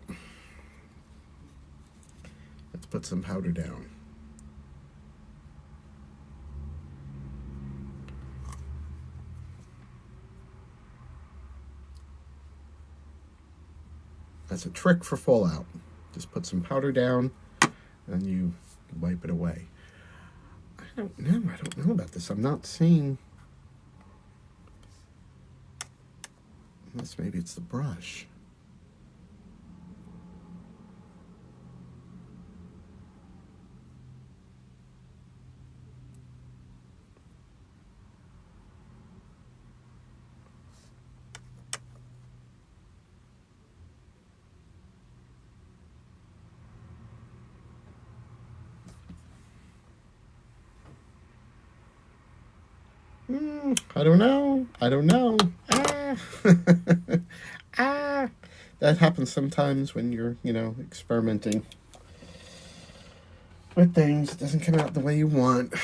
A: Let's put some powder down. That's a trick for fallout. Just put some powder down and you wipe it away. I don't know about this. I'm not seeing, unless maybe it's the brush. I don't know. That happens sometimes when you're, experimenting with things. It doesn't come out the way you want.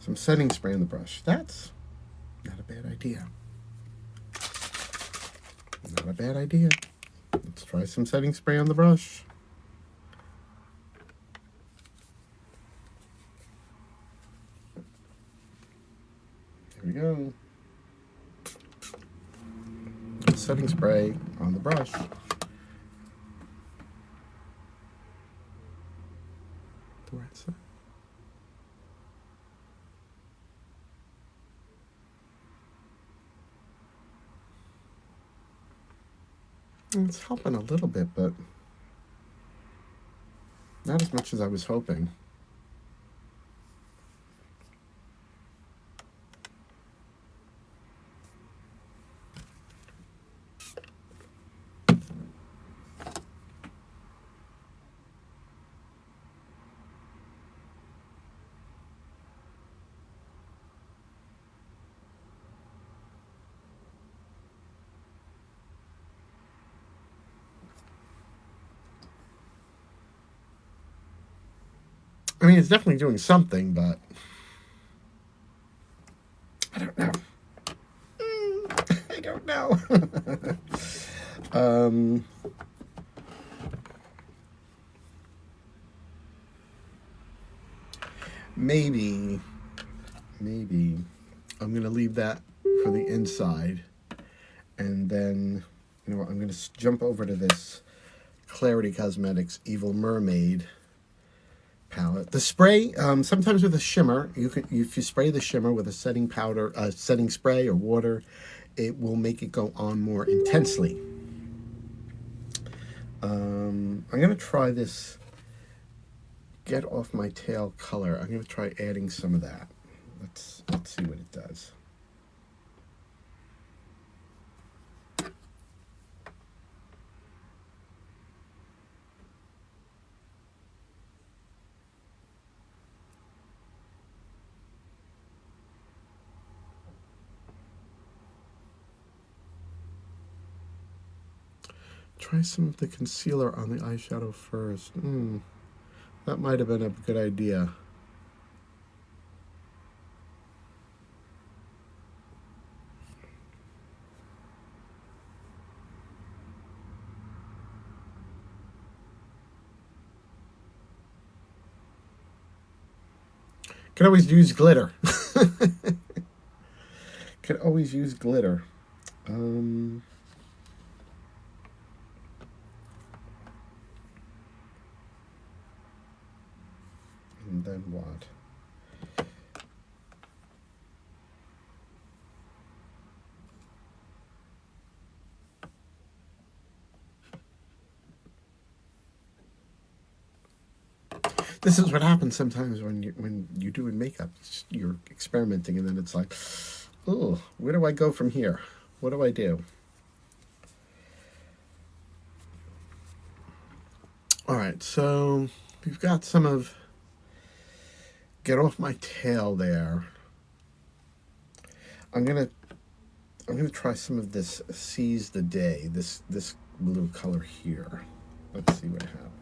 A: Some setting spray on the brush. That's not a bad idea. Not a bad idea. Let's try some setting spray on the brush. There we go. Setting spray on the brush. The right side. It's helping a little bit, but not as much as I was hoping. I mean, it's definitely doing something, but I don't know. I don't know. Maybe I'm going to leave that for the inside. And then, I'm going to jump over to this Clarity Cosmetics Evil Mermaid palette. The spray, sometimes with a shimmer, if you spray the shimmer with a setting powder, setting spray or water, it will make it go on more intensely. I'm going to try this Get Off My Tail color. I'm going to try adding some of that. Let's see what it does. Try some of the concealer on the eyeshadow first. That might have been a good idea. Could always use glitter. Could always use glitter. And then what? This is what happens sometimes when you're doing makeup. You're experimenting, and then it's like, oh, where do I go from here? What do I do? All right, so we've got some of Get Off My Tail there. I'm gonna try some of this Seize the Day, this blue color here. Let's see what happens.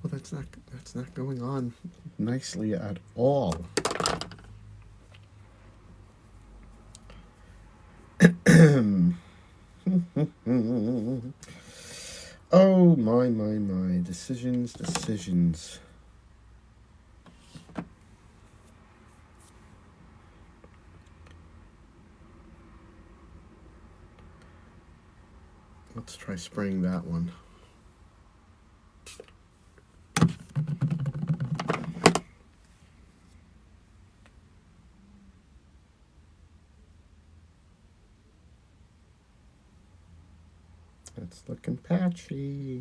A: Well, that's not going on nicely at all. Oh my, decisions. Let's try spraying that one. It's looking patchy.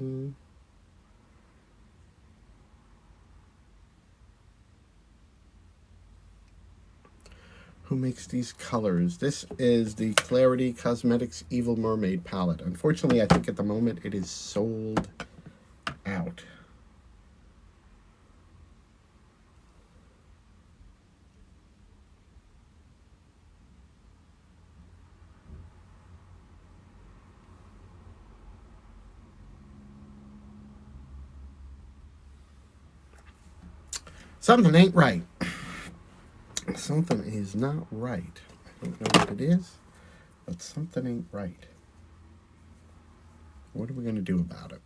A: Who makes these colors? This is the Clarity Cosmetics Evil Mermaid palette. Unfortunately, I think at the moment it is sold out. Something ain't right. Something is not right. I don't know what it is, but something ain't right. What are we going to do about it?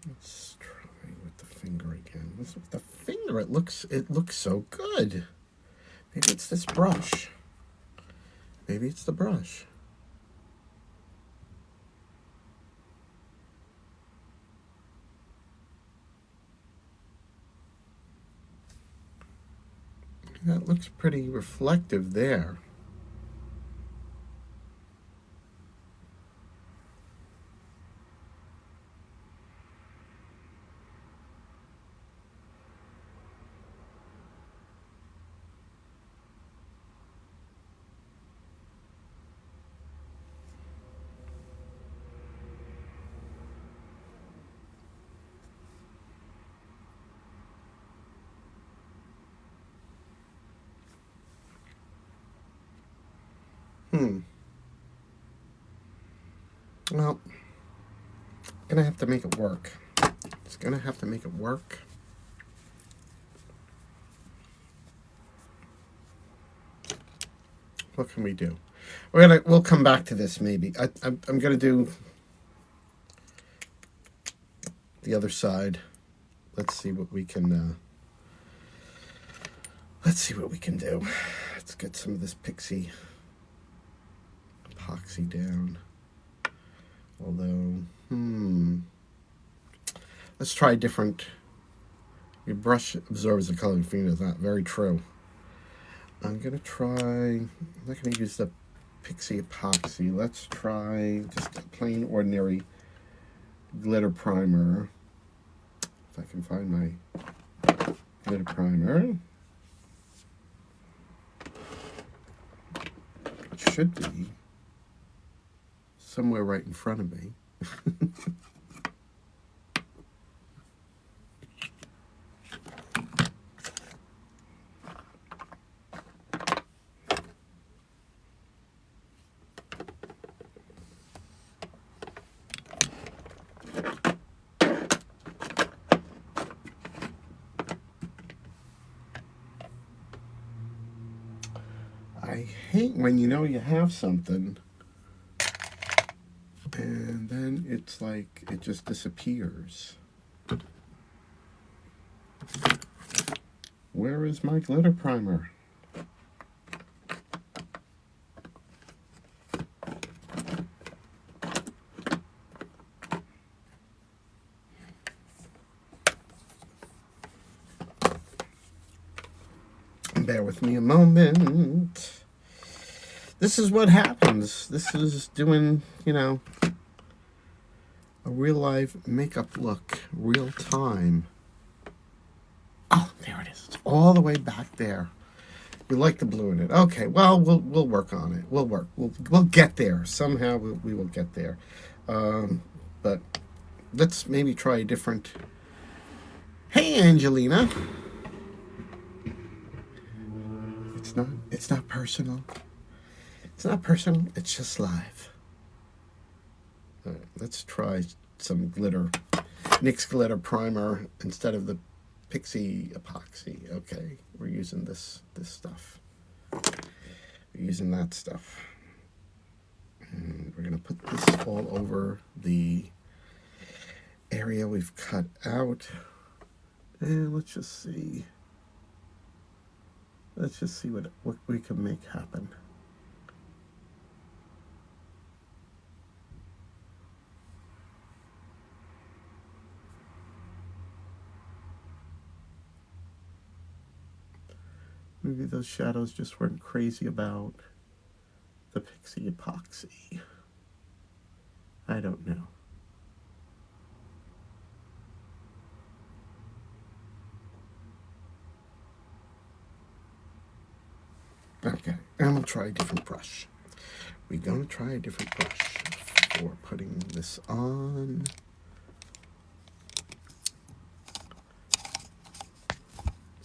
A: Let's try with the finger again. With the finger, it looks so good. Maybe it's this brush. Maybe it's the brush. That looks pretty reflective there. Well, gonna have to make it work. It's gonna have to make it work. What can we do? We'll come back to this maybe. I'm gonna do the other side. Let's see what we can do. Let's get some of this pixie epoxy down. Although, let's try different. Your brush absorbs the color of your fingers. Not very true. I'm gonna try. I'm not gonna use the pixie epoxy. Let's try just a plain ordinary glitter primer. If I can find my glitter primer. It should be somewhere right in front of me. I hate when you know you have something and then it's like it just disappears. Where is my glitter primer? Bear with me a moment. This is what happens. This is doing, you know, a real live makeup look, real time. Oh, there it is. It's all the way back there. You like the blue in it. Okay, well, we'll work on it. We'll work. We'll get there. Somehow we will get there. But let's maybe try a different. Hey, Angelina. It's not personal. It's not personal. It's just live. All right, let's try some glitter. NYX glitter primer instead of the Pixie epoxy. Okay, we're using this stuff. We're using that stuff. And we're gonna put this all over the area we've cut out. And let's just see. Let's just see what we can make happen. Maybe those shadows just weren't crazy about the Pixie epoxy. I don't know. Okay, and we'll try a different brush. We're gonna try a different brush for putting this on.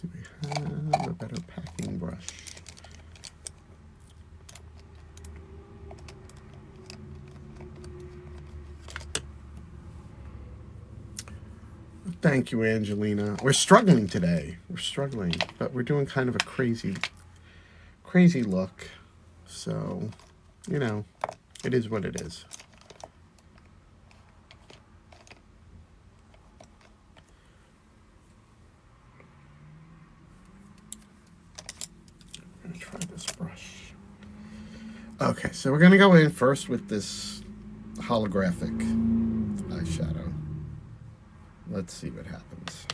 A: Do we have a better packing brush? Thank you, Angelina. We're struggling today. We're struggling, but we're doing kind of a crazy look. So, you know, it is what it is. I'm gonna try this brush. Okay, so we're gonna go in first with this holographic eyeshadow. Let's see what happens.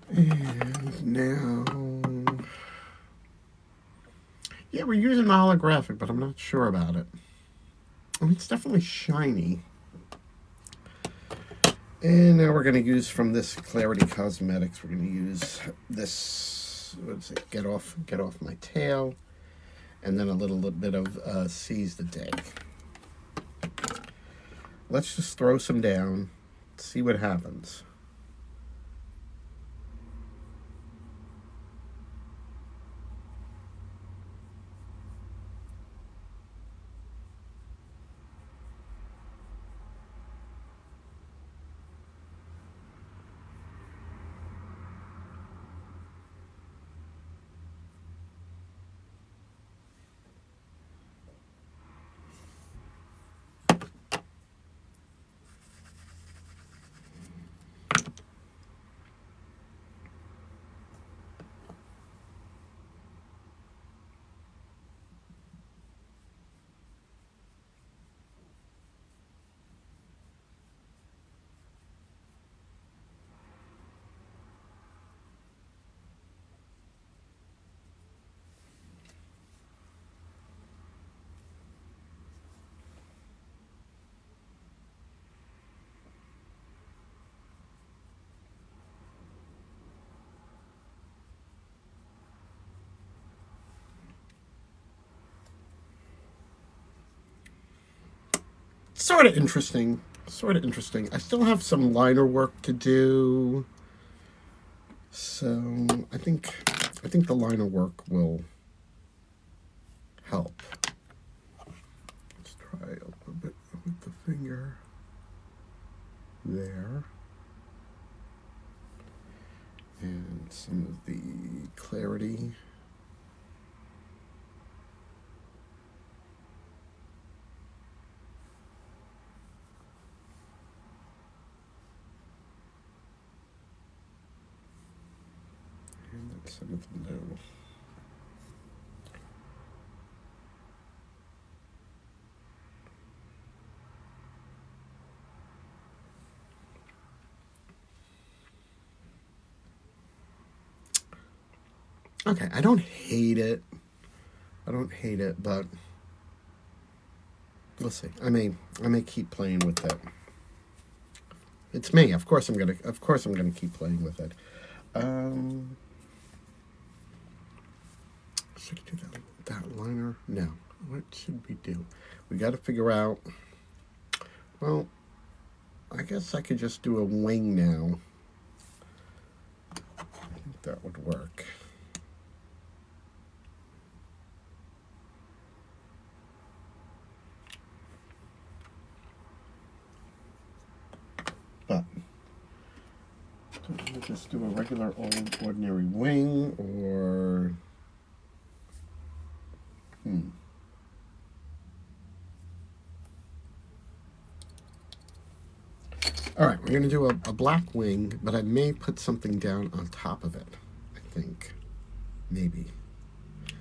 A: And now, yeah, we're using the holographic, but I'm not sure about it. I mean, it's definitely shiny. And now we're going to use from this Clarity Cosmetics, we're going to use this, what is it, Get Off My Tail, and then a little bit of Seize the Day. Let's just throw some down, see what happens. sort of interesting. Sort of interesting. I still have some liner work to do. So I think the liner work will help. Let's try a little bit with the finger there. And some of the clarity. And then some of the blue. Okay, I don't hate it. But we'll see. I may keep playing with it. It's me. Of course I'm gonna keep playing with it. Should I do that liner? No. What should we do? We got to figure out. Well, I guess I could just do a wing now. I think that would work. But don't we just do a regular old ordinary wing, or all right, we're going to do a black wing, but I may put something down on top of it, I think. Maybe.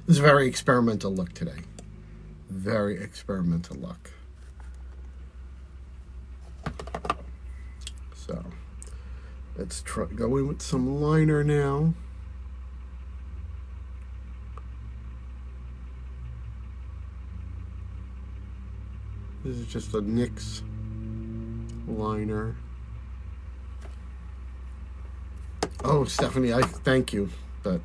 A: This is a very experimental look today. Very experimental look. So let's go in with some liner now. This is just a NYIiiice liner. Oh, Stephanie, I thank you, but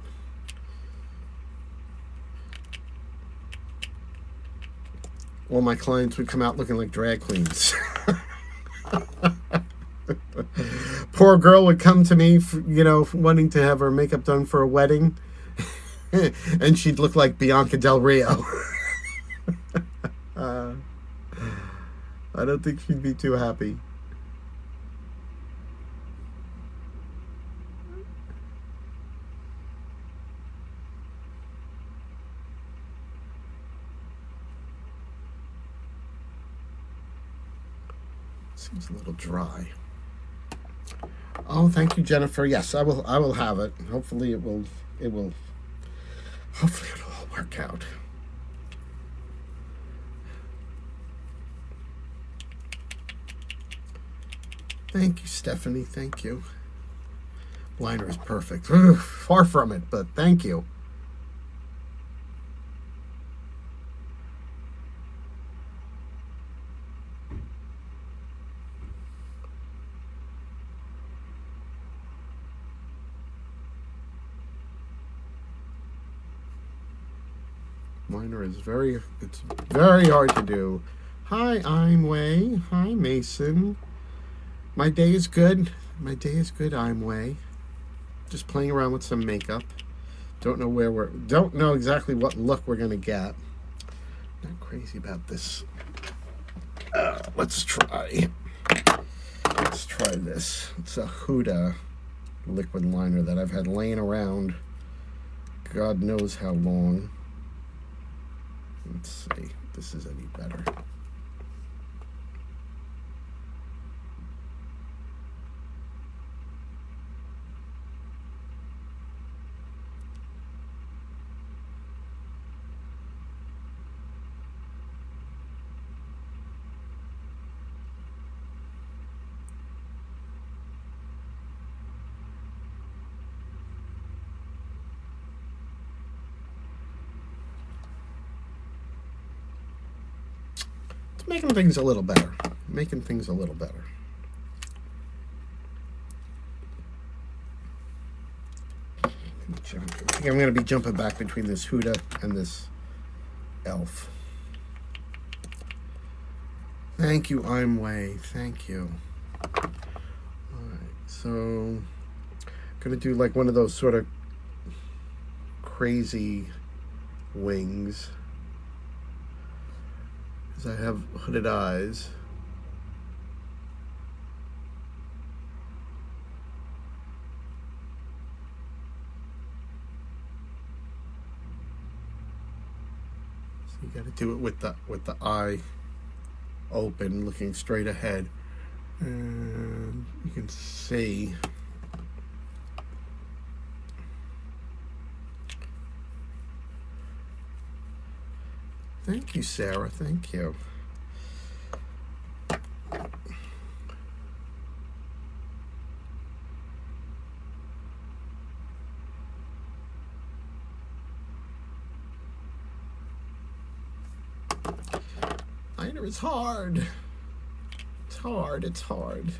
A: all my clients would come out looking like drag queens. Poor girl would come to me, wanting to have her makeup done for a wedding, and she'd look like Bianca Del Rio. I don't think she'd be too happy. Seems a little dry. Oh, thank you, Jennifer. Yes, I will have it. Hopefully hopefully it'll all work out. Thank you, Stephanie. Thank you. Liner is perfect. Far from it, but thank you. Liner is it's very hard to do. Hi, I'm Way. Hi, Mason. My day is good. I'm Way. Just playing around with some makeup. Don't know exactly what look we're gonna get. Not crazy about this. Let's try this. It's a Huda liquid liner that I've had laying around God knows how long. Let's see if this is any better. Making things a little better. I think I'm going to be jumping back between this Huda and this Elf. Thank you, I'm Way. Thank you. Alright, so I'm gonna do like one of those sort of crazy wings. Because I have hooded eyes. So you gotta do it with the eye open, looking straight ahead. And you can see thank you, Sarah. Thank you. Liner is hard. It's hard. It's hard.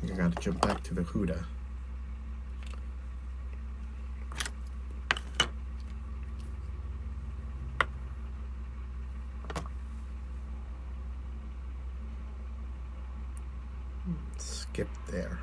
A: I gotta jump back to the Huda. Skip there.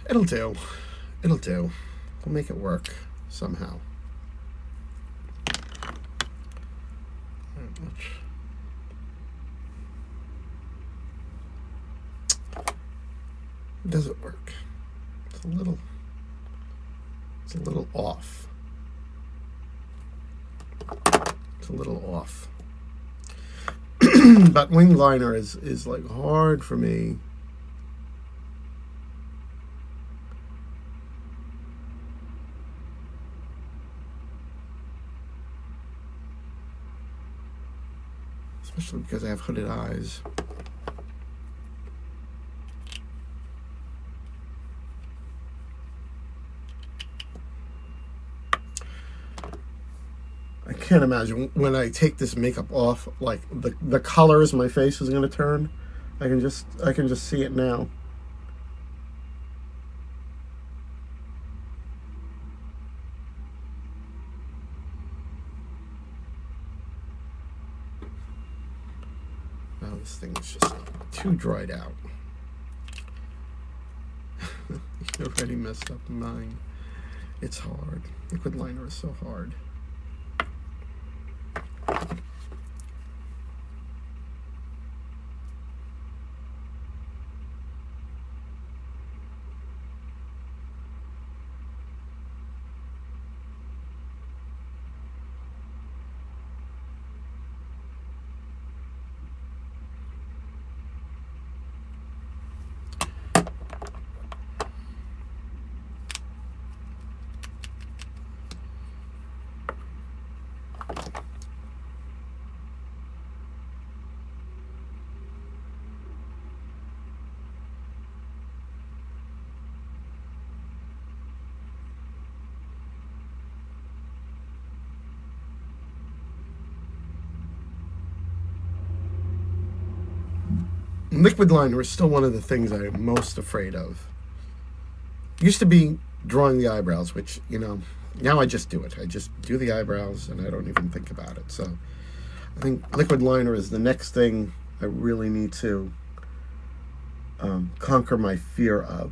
A: It'll do. It'll do. We'll make it work somehow. It doesn't work. It's a little off. It's a little off. But wing liner is like hard for me. Especially because I have hooded eyes. I can't imagine when I take this makeup off, like the colors my face is gonna turn. I can just see it now. Oh, this thing is just too dried out. You already messed up mine. It's hard. Liquid liner is so hard. Liquid liner is still one of the things I'm most afraid of. Used to be drawing the eyebrows, which, you know, now I just do it. I just do the eyebrows and I don't even think about it. So I think liquid liner is the next thing I really need to conquer my fear of.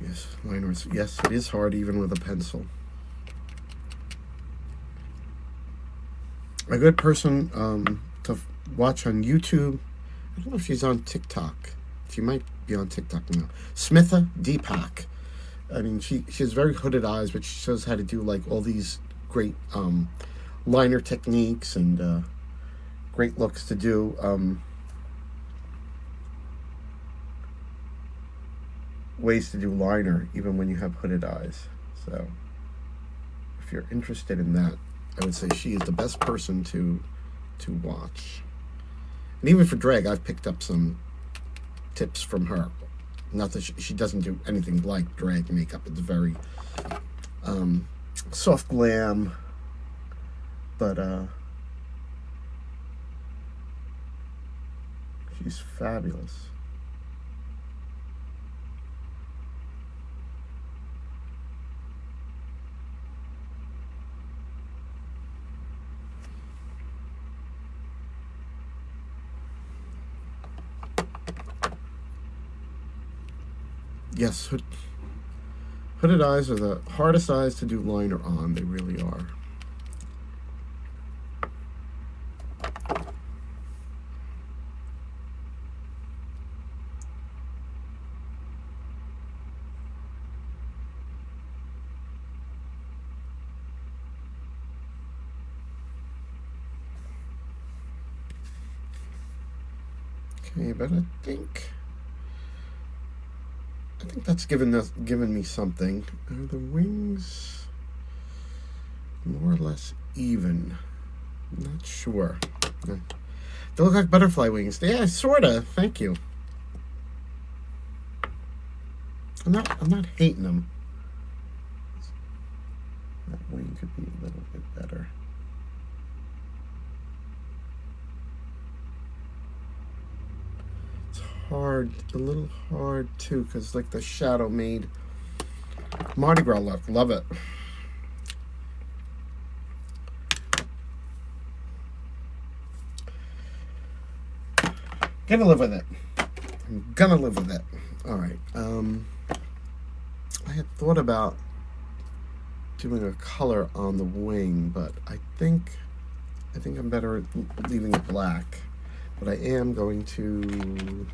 A: Yes, liners. Yes, it is hard even with a pencil. A good person to watch on YouTube. I don't know if she's on TikTok. She might be on TikTok now. Smitha Deepak. I mean, she has very hooded eyes, but she shows how to do like all these great liner techniques and great looks to do. Ways to do liner even when you have hooded eyes. So if you're interested in that, I would say she is the best person to watch. And even for drag, I've picked up some tips from her. Not that she doesn't do anything like drag makeup. It's very soft glam, but she's fabulous. Yes, hooded eyes are the hardest eyes to do liner on. They really are. Okay, but I think that's given me something. Are the wings more or less even? I'm not sure. They look like butterfly wings. Yeah, sorta. Thank you. I'm not hating them. That wing could be a little bit better. Hard, a little hard too, because like the shadow made Mardi Gras look. Love it. Gonna live with it. I'm gonna live with it. All right. I had thought about doing a color on the wing, but I think I'm better at leaving it black. But I am going to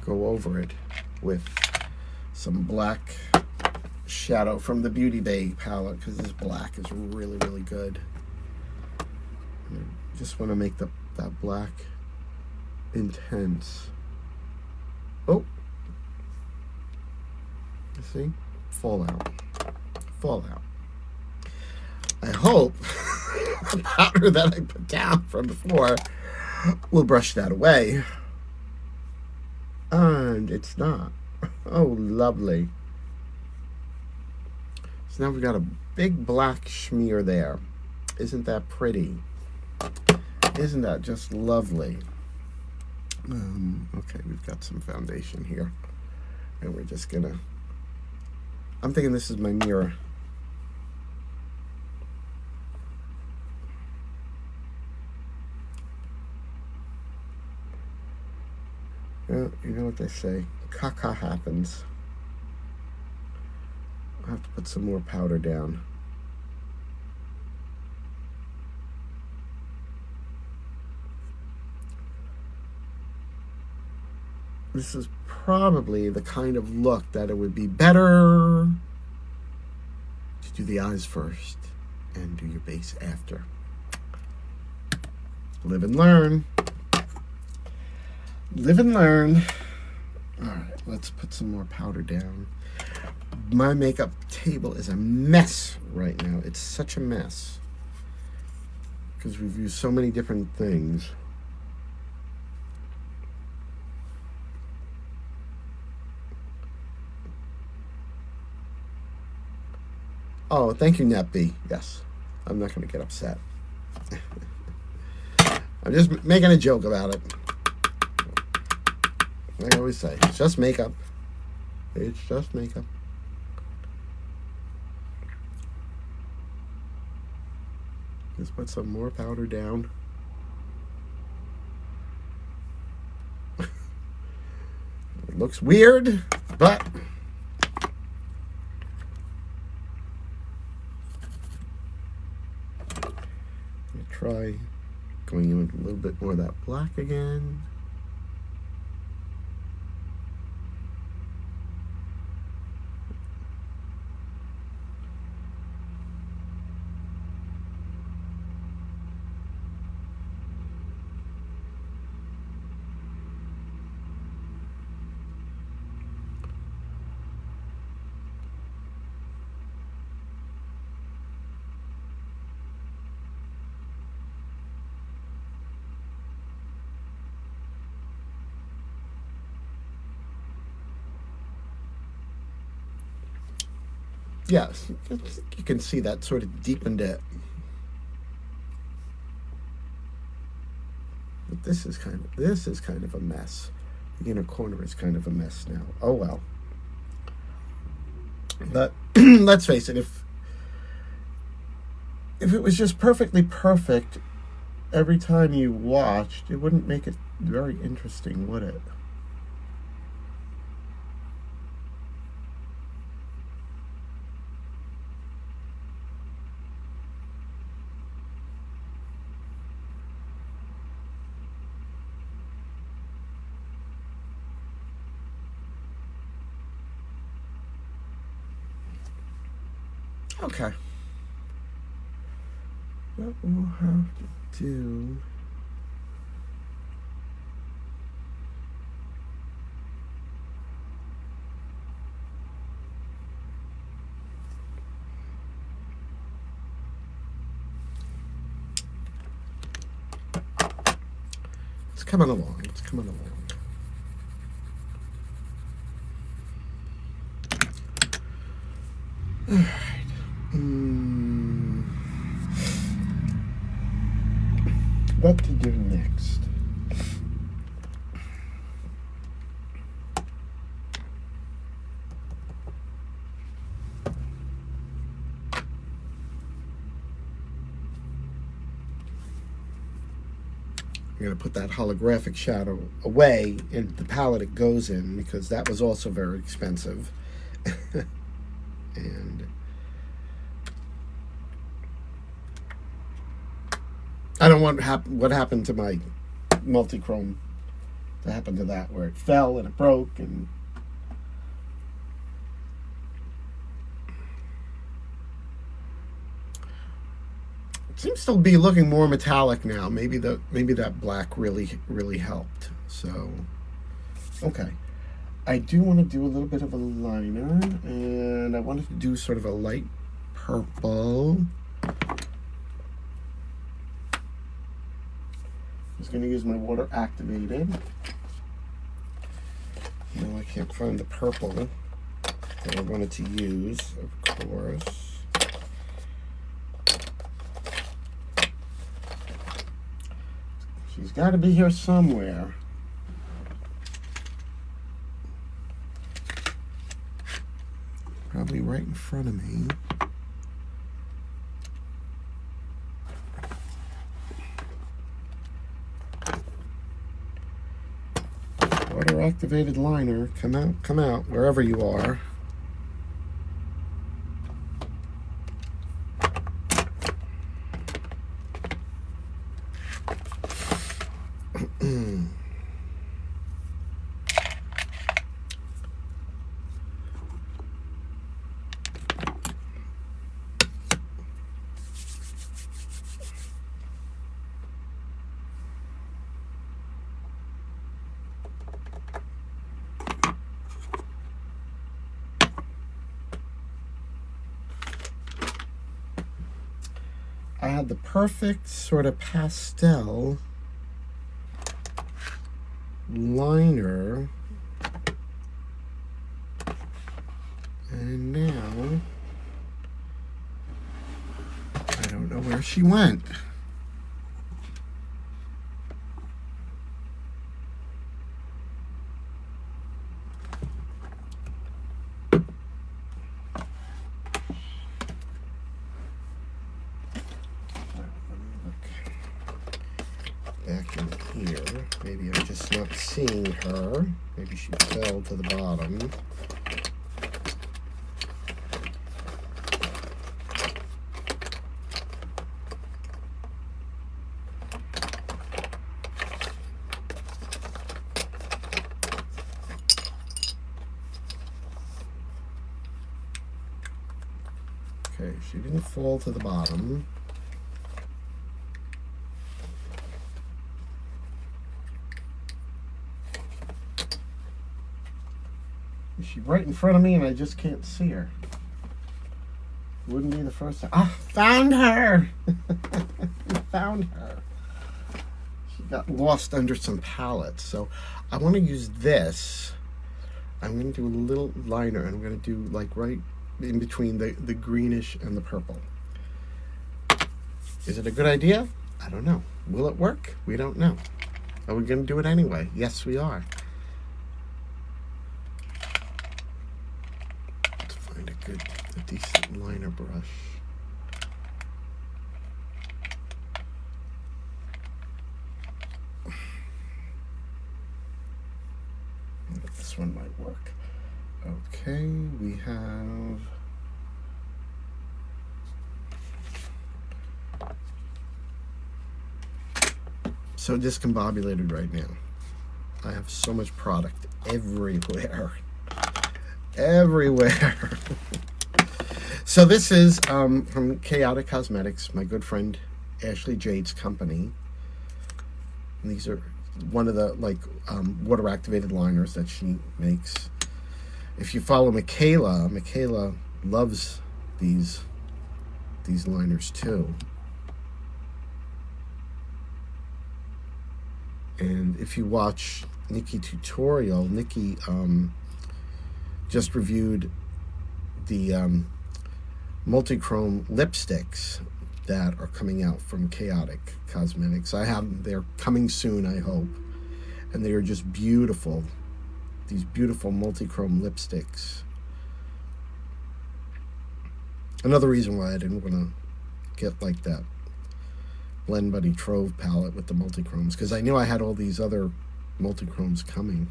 A: go over it with some black shadow from the Beauty Bay palette, because this black is really, really good. I just want to make that black intense. Oh, you see? Fallout. I hope the powder that I put down from before will brush that away. And it's not. Oh, lovely. So now we've got a big black smear there. Isn't that pretty? Isn't that just lovely? Okay, we've got some foundation here. And we're just gonna... I'm thinking this is my mirror. You know what they say, caca happens. I'll have to put some more powder down. This is probably the kind of look that it would be better to do the eyes first and do your base after. Live and learn. Live and learn. All right, let's put some more powder down. My makeup table is a mess right now. It's such a mess because we've used so many different things. Oh, thank you, Netby. Yes, I'm not going to get upset. I'm just making a joke about it. Like I always say, it's just makeup. It's just makeup. Just put some more powder down. It looks weird, but try going in with a little bit more of that black again. Yes, you can see that sort of deepened it. But this is kind of a mess. The inner corner is kind of a mess now. Oh well. But let's face it, if it was just perfectly perfect every time you watched, it wouldn't make it very interesting, would it? Okay. What we'll have to do it's coming along. It's coming along. All right. What to do next? I'm going to put that holographic shadow away in the palette it goes in, because that was also very expensive. And I don't want what happened to my multi-chrome to happen to that, where it fell and it broke, and it seems to be looking more metallic now. Maybe that black really helped. So okay, I do want to do a little bit of a liner, and I wanted to do sort of a light purple. I'm just going to use my water activated. No, I can't find the purple that I wanted to use, of course. She's got to be here somewhere. Probably right in front of me. Water activated liner, come out, wherever you are. I had the perfect sort of pastel liner, and now I don't know where she went. Back in here. Maybe I'm just not seeing her. Maybe she fell to the bottom. will fall to the bottom. She's right in front of me and I just can't see her. Wouldn't be the first time. Ah, found her! Found her. She got lost under some pallets. So I want to use this. I'm going to do a little liner. I'm going to do like right in between the greenish and the purple. Is it a good idea? I don't know. Will it work? We don't know. Are we going to do it anyway? Yes, we are. Let's find a decent liner brush. This one might work. Okay, we have so discombobulated right now. I have so much product everywhere. Everywhere. So this is from Chaotic Cosmetics, my good friend Ashley Jade's company. And these are one of the water activated liners that she makes. If you follow Michaela loves these liners too. And if you watch Nikki tutorial, Nikki just reviewed the multi-chrome lipsticks that are coming out from Chaotic Cosmetics. They're coming soon, I hope. And they are just beautiful. These beautiful multi-chrome lipsticks. Another reason why I didn't want to get like that Blend Buddy Trove palette with the multi-chromes, because I knew I had all these other multi-chromes coming.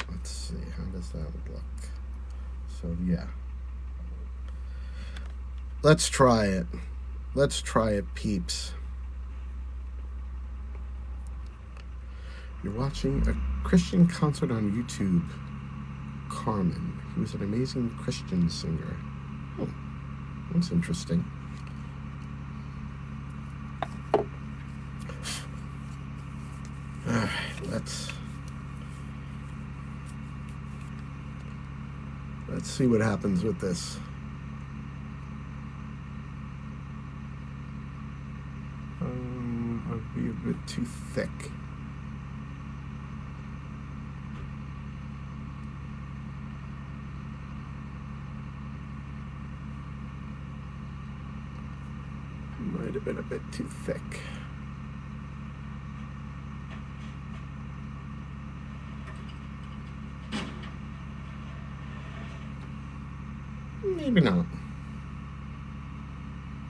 A: Let's see, how does that look? So yeah. Let's try it. Let's try it, peeps. You're watching a Christian concert on YouTube. Carmen. He was an amazing Christian singer. Oh, that's interesting. All right, let's see what happens with this. I'd be a bit too thick. Might have been a bit too thick. Maybe not.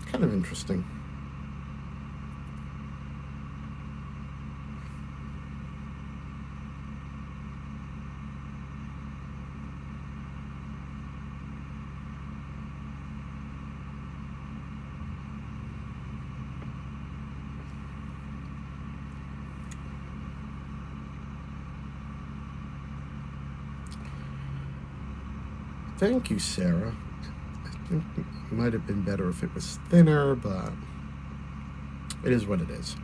A: Kind of interesting. Thank you, Sarah. I think it might have been better if it was thinner, but it is what it is.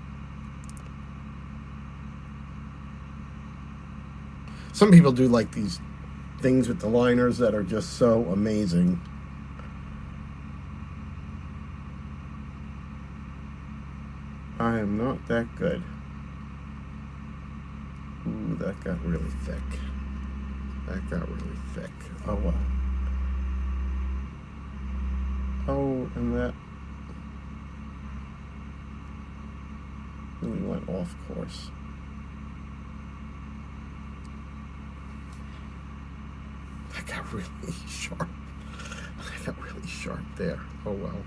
A: Some people do like these things with the liners that are just so amazing. I am not that good. Ooh, that got really thick. That got really thick. Oh, well. Oh, and that really went off course. That got really sharp. That got really sharp there. Oh, well.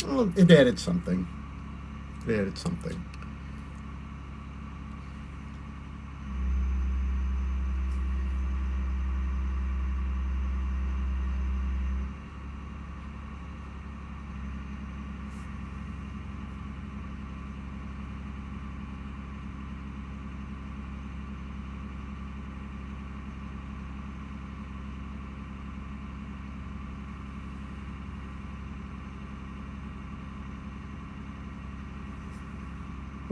A: Well, it added something. It added something.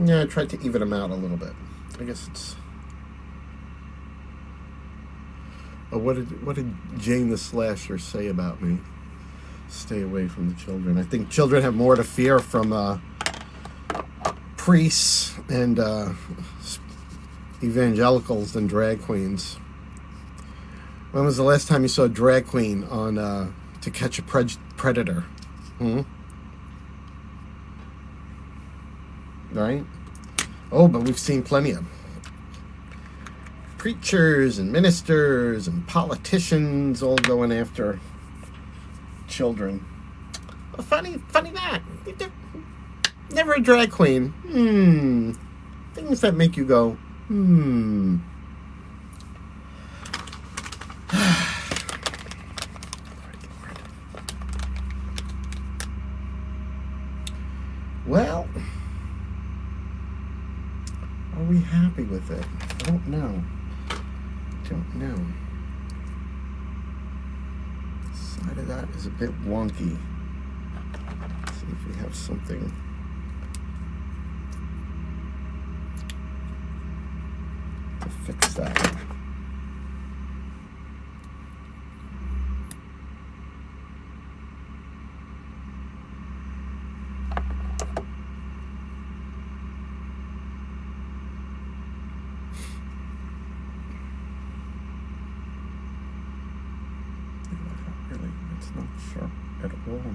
A: Yeah, I tried to even them out a little bit. I guess it's... Oh, what did Jane the Slasher say about me? Stay away from the children. I think children have more to fear from priests and evangelicals than drag queens. When was the last time you saw a drag queen on To Catch a Predator? Right? Oh, but we've seen plenty of preachers and ministers and politicians all going after children. Well, funny that. Never a drag queen. Things that make you go, Well, are we happy with it? I don't know. The side of that is a bit wonky. Let's see if we have something. To fix that. It's not sharp at all now.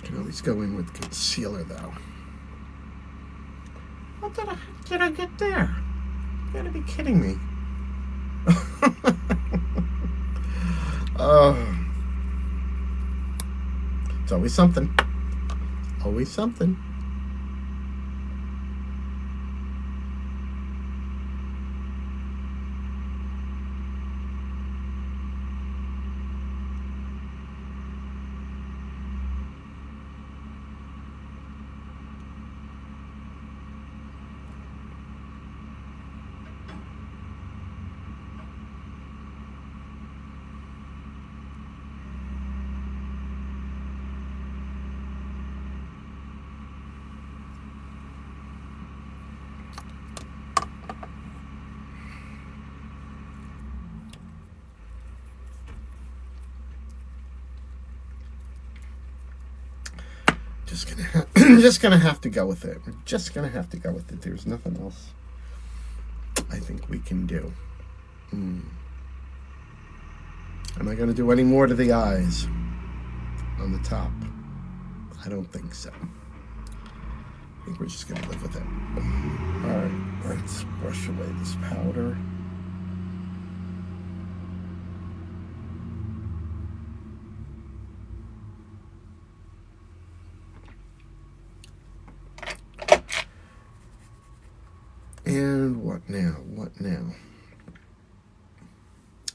A: Can always go in with concealer though. What the heck did I get there? You gotta be kidding me. It's always something. Always something. Just gonna have to go with it. We're just gonna have to go with it. There's nothing else I think we can do. Am I gonna do any more to the eyes on the top? I don't think so. I think we're just gonna live with it. Alright, let's brush away this powder. And what now? What now?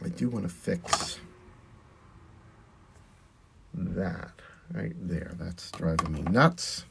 A: I do want to fix that right there. That's driving me nuts.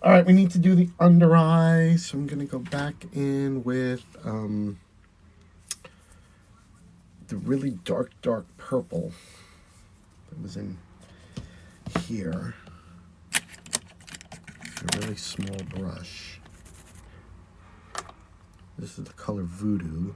A: All right, we need to do the under eye, so I'm going to go back in with the really dark purple that was in here. a really small brush. This is the color Voodoo.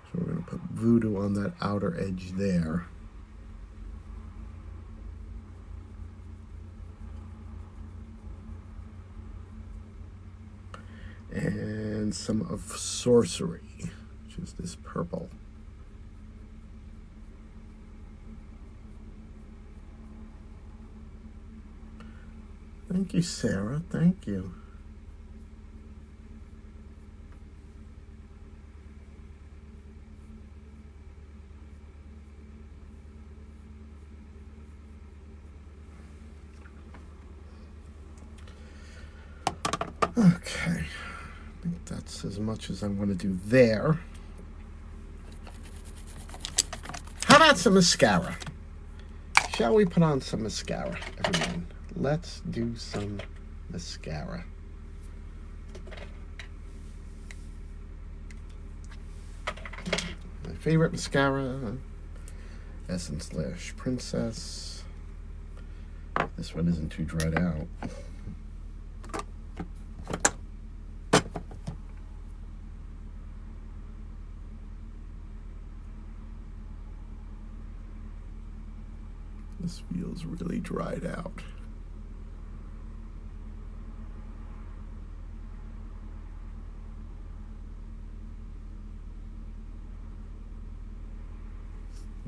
A: So we're going to put Voodoo on that outer edge there. And some of Sorcery, which is this purple. Thank you, Sarah. Thank you. Okay. I think that's as much as I'm going to do there. How about some mascara? Shall we put on some mascara, everyone? Let's do some mascara. My favorite mascara, Essence Lash Princess. This one isn't too dried out. This feels really dried out.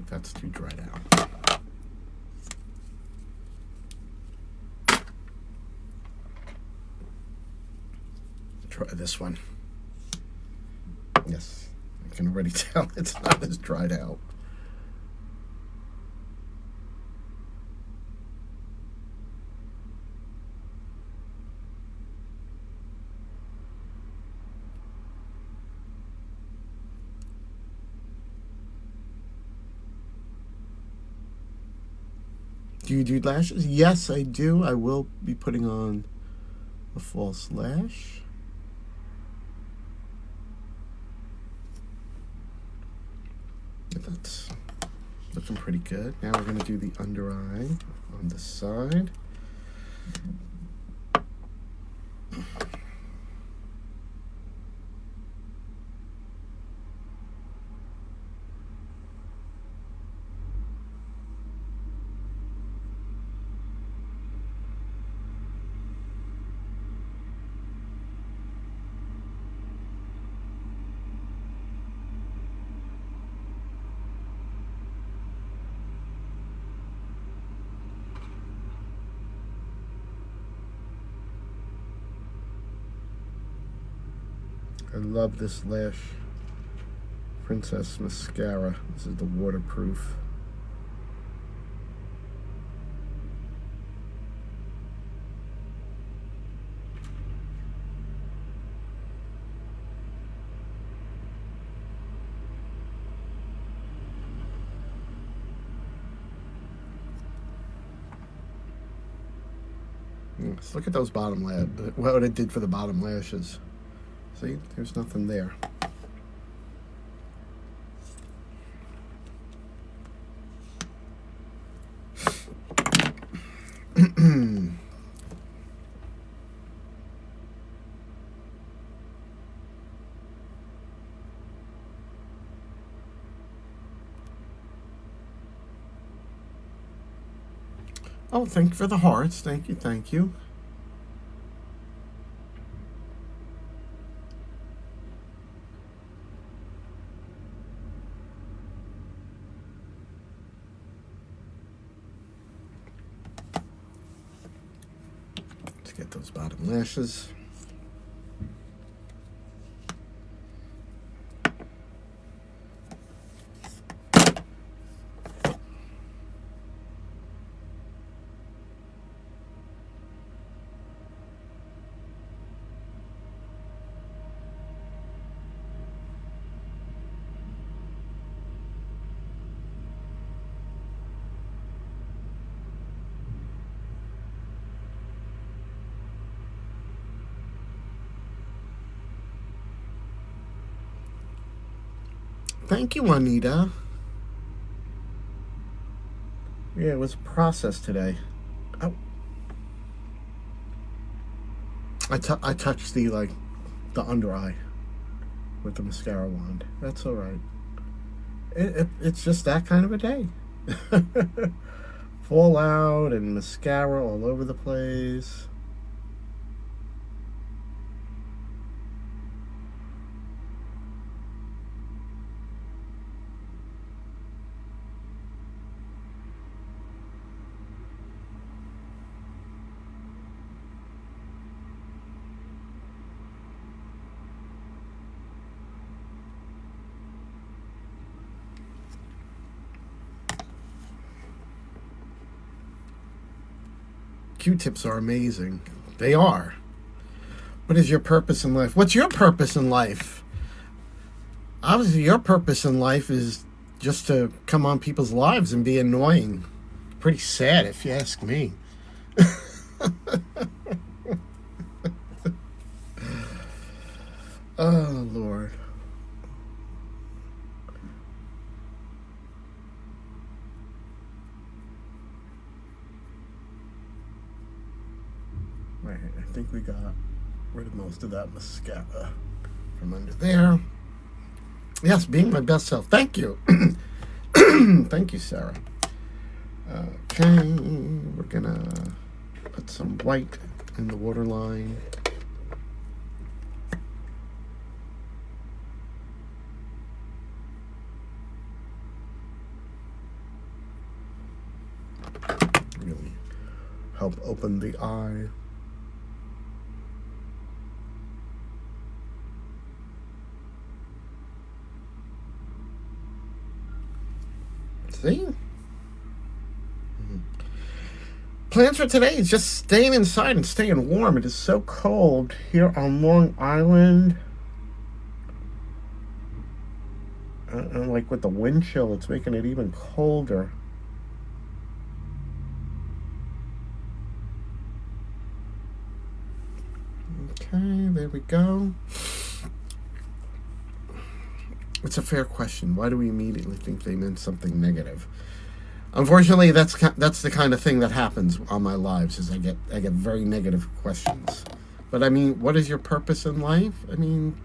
A: That's too dried out. Try this one. Yes, I can already tell it's not as dried out. Do you do lashes? Yes, I do. I will be putting on a false lash. That's looking pretty good. Now we're going to do the under eye on the side. I love this Lash Princess mascara. This is the waterproof. Let's look at those bottom lashes. What it did for the bottom lashes. See, there's nothing there. Oh, thank you for the hearts. Thank you, thank you. Let's get those bottom lashes. Thank you, Juanita. Yeah, it was a process today. Oh. I touched the under eye with the mascara wand. That's all right. It's just that kind of a day. Fallout and mascara all over the place. Q-tips are amazing. They are. What is your purpose in life? What's your purpose in life? Obviously, your purpose in life is just to come on people's lives and be annoying. Pretty sad, if you ask me. Oh, Lord. Right, I think we got rid of most of that mascara from under there. Yes, being my best self. Thank you. Thank you, Sarah. Okay, we're gonna put some white in the waterline. Really help open the eye. See? Plans for today is just staying inside and staying warm. It is so cold here on Long Island. And like with the wind chill, it's making it even colder. Okay, there we go. It's a fair question. Why do we immediately think they meant something negative? Unfortunately, that's the kind of thing that happens on my lives. Is I get very negative questions. But I mean, what is your purpose in life? I mean,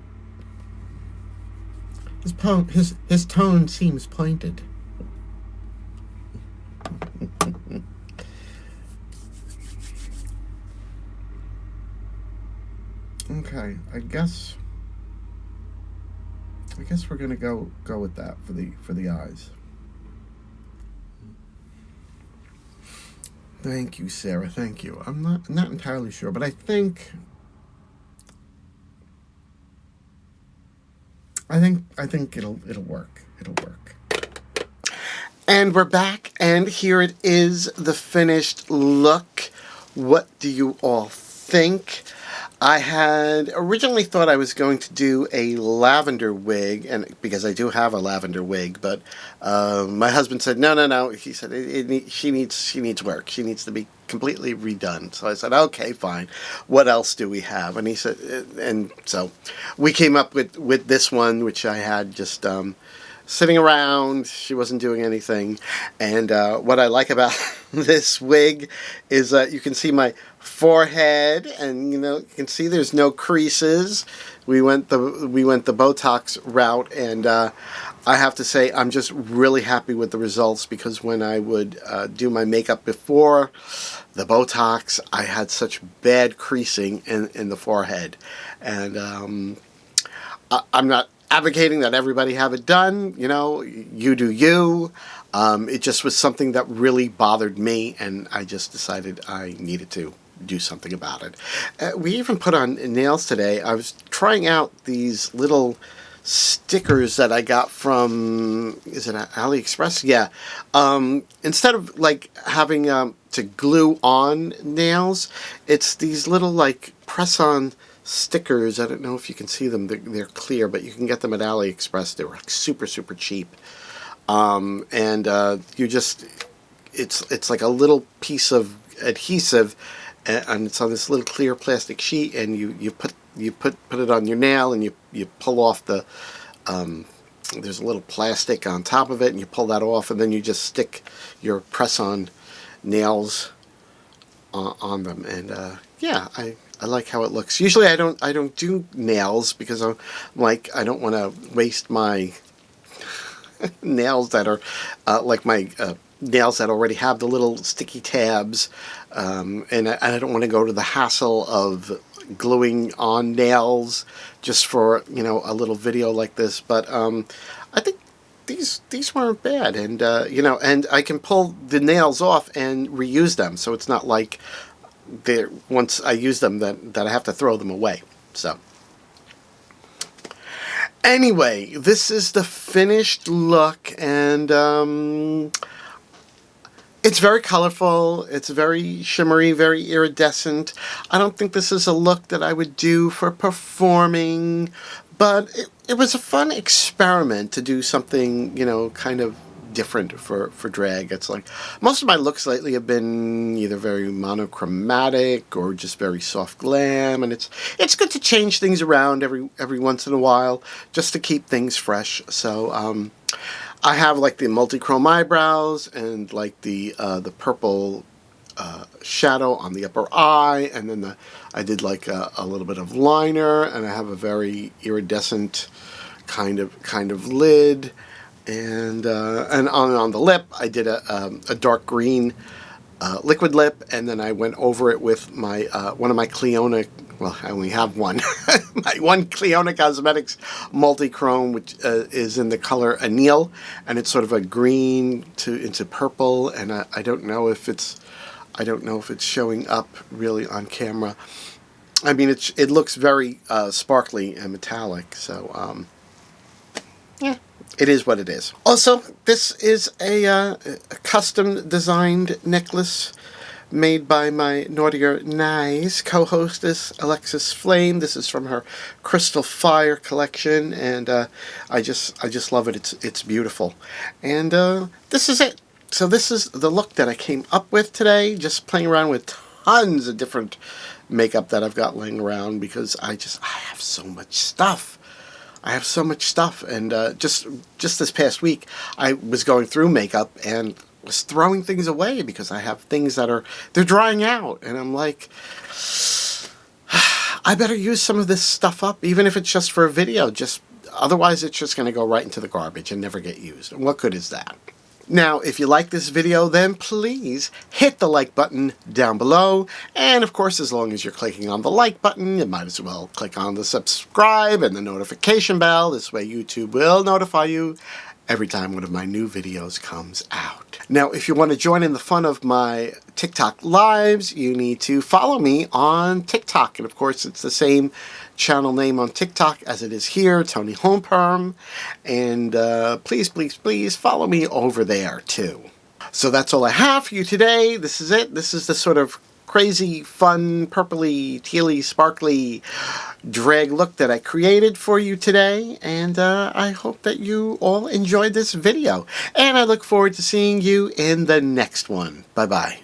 A: his tone seems pointed. Okay, I guess we're gonna go with that for the eyes. Thank you, Sarah. Thank you. I'm not entirely sure, but I think it'll work. It'll work. And we're back, and here it is, the finished look. What do you all think? I had originally thought I was going to do a lavender wig, and because I do have a lavender wig, but my husband said no. He said she needs work. She needs to be completely redone. So I said, okay, fine. What else do we have? And he said, and so we came up with this one, which I had just sitting around. She wasn't doing anything. And what I like about this wig is you can see my forehead, and you can see there's no creases. We went the Botox route, and I have to say I'm just really happy with the results, because when I would do my makeup before the Botox, I had such bad creasing in the forehead, and I'm not advocating that everybody have it done. You do you. It just was something that really bothered me, and I just decided I needed to do something about it. We even put on nails today. I was trying out these little stickers that I got from, is it AliExpress? Yeah. Instead of having to glue on nails, it's these little press-on stickers. I don't know if you can see them. They're clear, but you can get them at AliExpress. They were super, super cheap. And you just, it's like a little piece of adhesive, and it's on this little clear plastic sheet, and you put it on your nail, and you pull off the there's a little plastic on top of it, and you pull that off, and then you just stick your press-on nails on them. And yeah, I like how it looks. Usually I don't do nails because I'm like, I don't want to waste my nails that are like my nails that already have the little sticky tabs, and I don't want to go to the hassle of gluing on nails just for, you know, a little video like this. But I think these weren't bad, and you know, and I can pull the nails off and reuse them, so it's not like they're, once I use them that I have to throw them away. So anyway, this is the finished look, and it's very colorful, it's very shimmery, very iridescent. I don't think this is a look that I would do for performing, but it was a fun experiment to do something, you know, kind of different for drag. It's like, most of my looks lately have been either very monochromatic or just very soft glam, and it's good to change things around every once in a while just to keep things fresh. So I have like the multi-chrome eyebrows and like the purple shadow on the upper eye, and then I did like a little bit of liner, and I have a very iridescent kind of lid, and on the lip I did a dark green liquid lip, and then I went over it with my one of my Cleona, well, I only have one, my one Cleona Cosmetics multi-chrome, which is in the color anil, and it's sort of a green into purple, and I don't know if it's showing up really on camera. I mean, it looks very sparkly and metallic, so yeah, it is what it is. Also, this is a custom designed necklace made by my naughtier Niiiiice co-hostess Alexis Flame. This is from her Crystal Fire collection, and I just love it. It's beautiful, and this is it. So this is the look that I came up with today, just playing around with tons of different makeup that I've got laying around, because I have so much stuff. I have so much stuff, and just this past week I was going through makeup and was throwing things away because I have things that they're drying out, and I'm like, I better use some of this stuff up, even if it's just for a video. Just otherwise, it's just going to go right into the garbage and never get used. And what good is that? Now, if you like this video, then please hit the like button down below. And of course, as long as you're clicking on the like button, you might as well click on the subscribe and the notification bell. This way YouTube will notify you every time one of my new videos comes out. Now, if you want to join in the fun of my TikTok lives, you need to follow me on TikTok. And of course, it's the same channel name on TikTok as it is here, tonihomeperm. And please, please, please follow me over there too. So that's all I have for you today. This is it. This is the sort of crazy, fun, purpley, tealy, sparkly drag look that I created for you today, and I hope that you all enjoyed this video, and I look forward to seeing you in the next one. Bye-bye.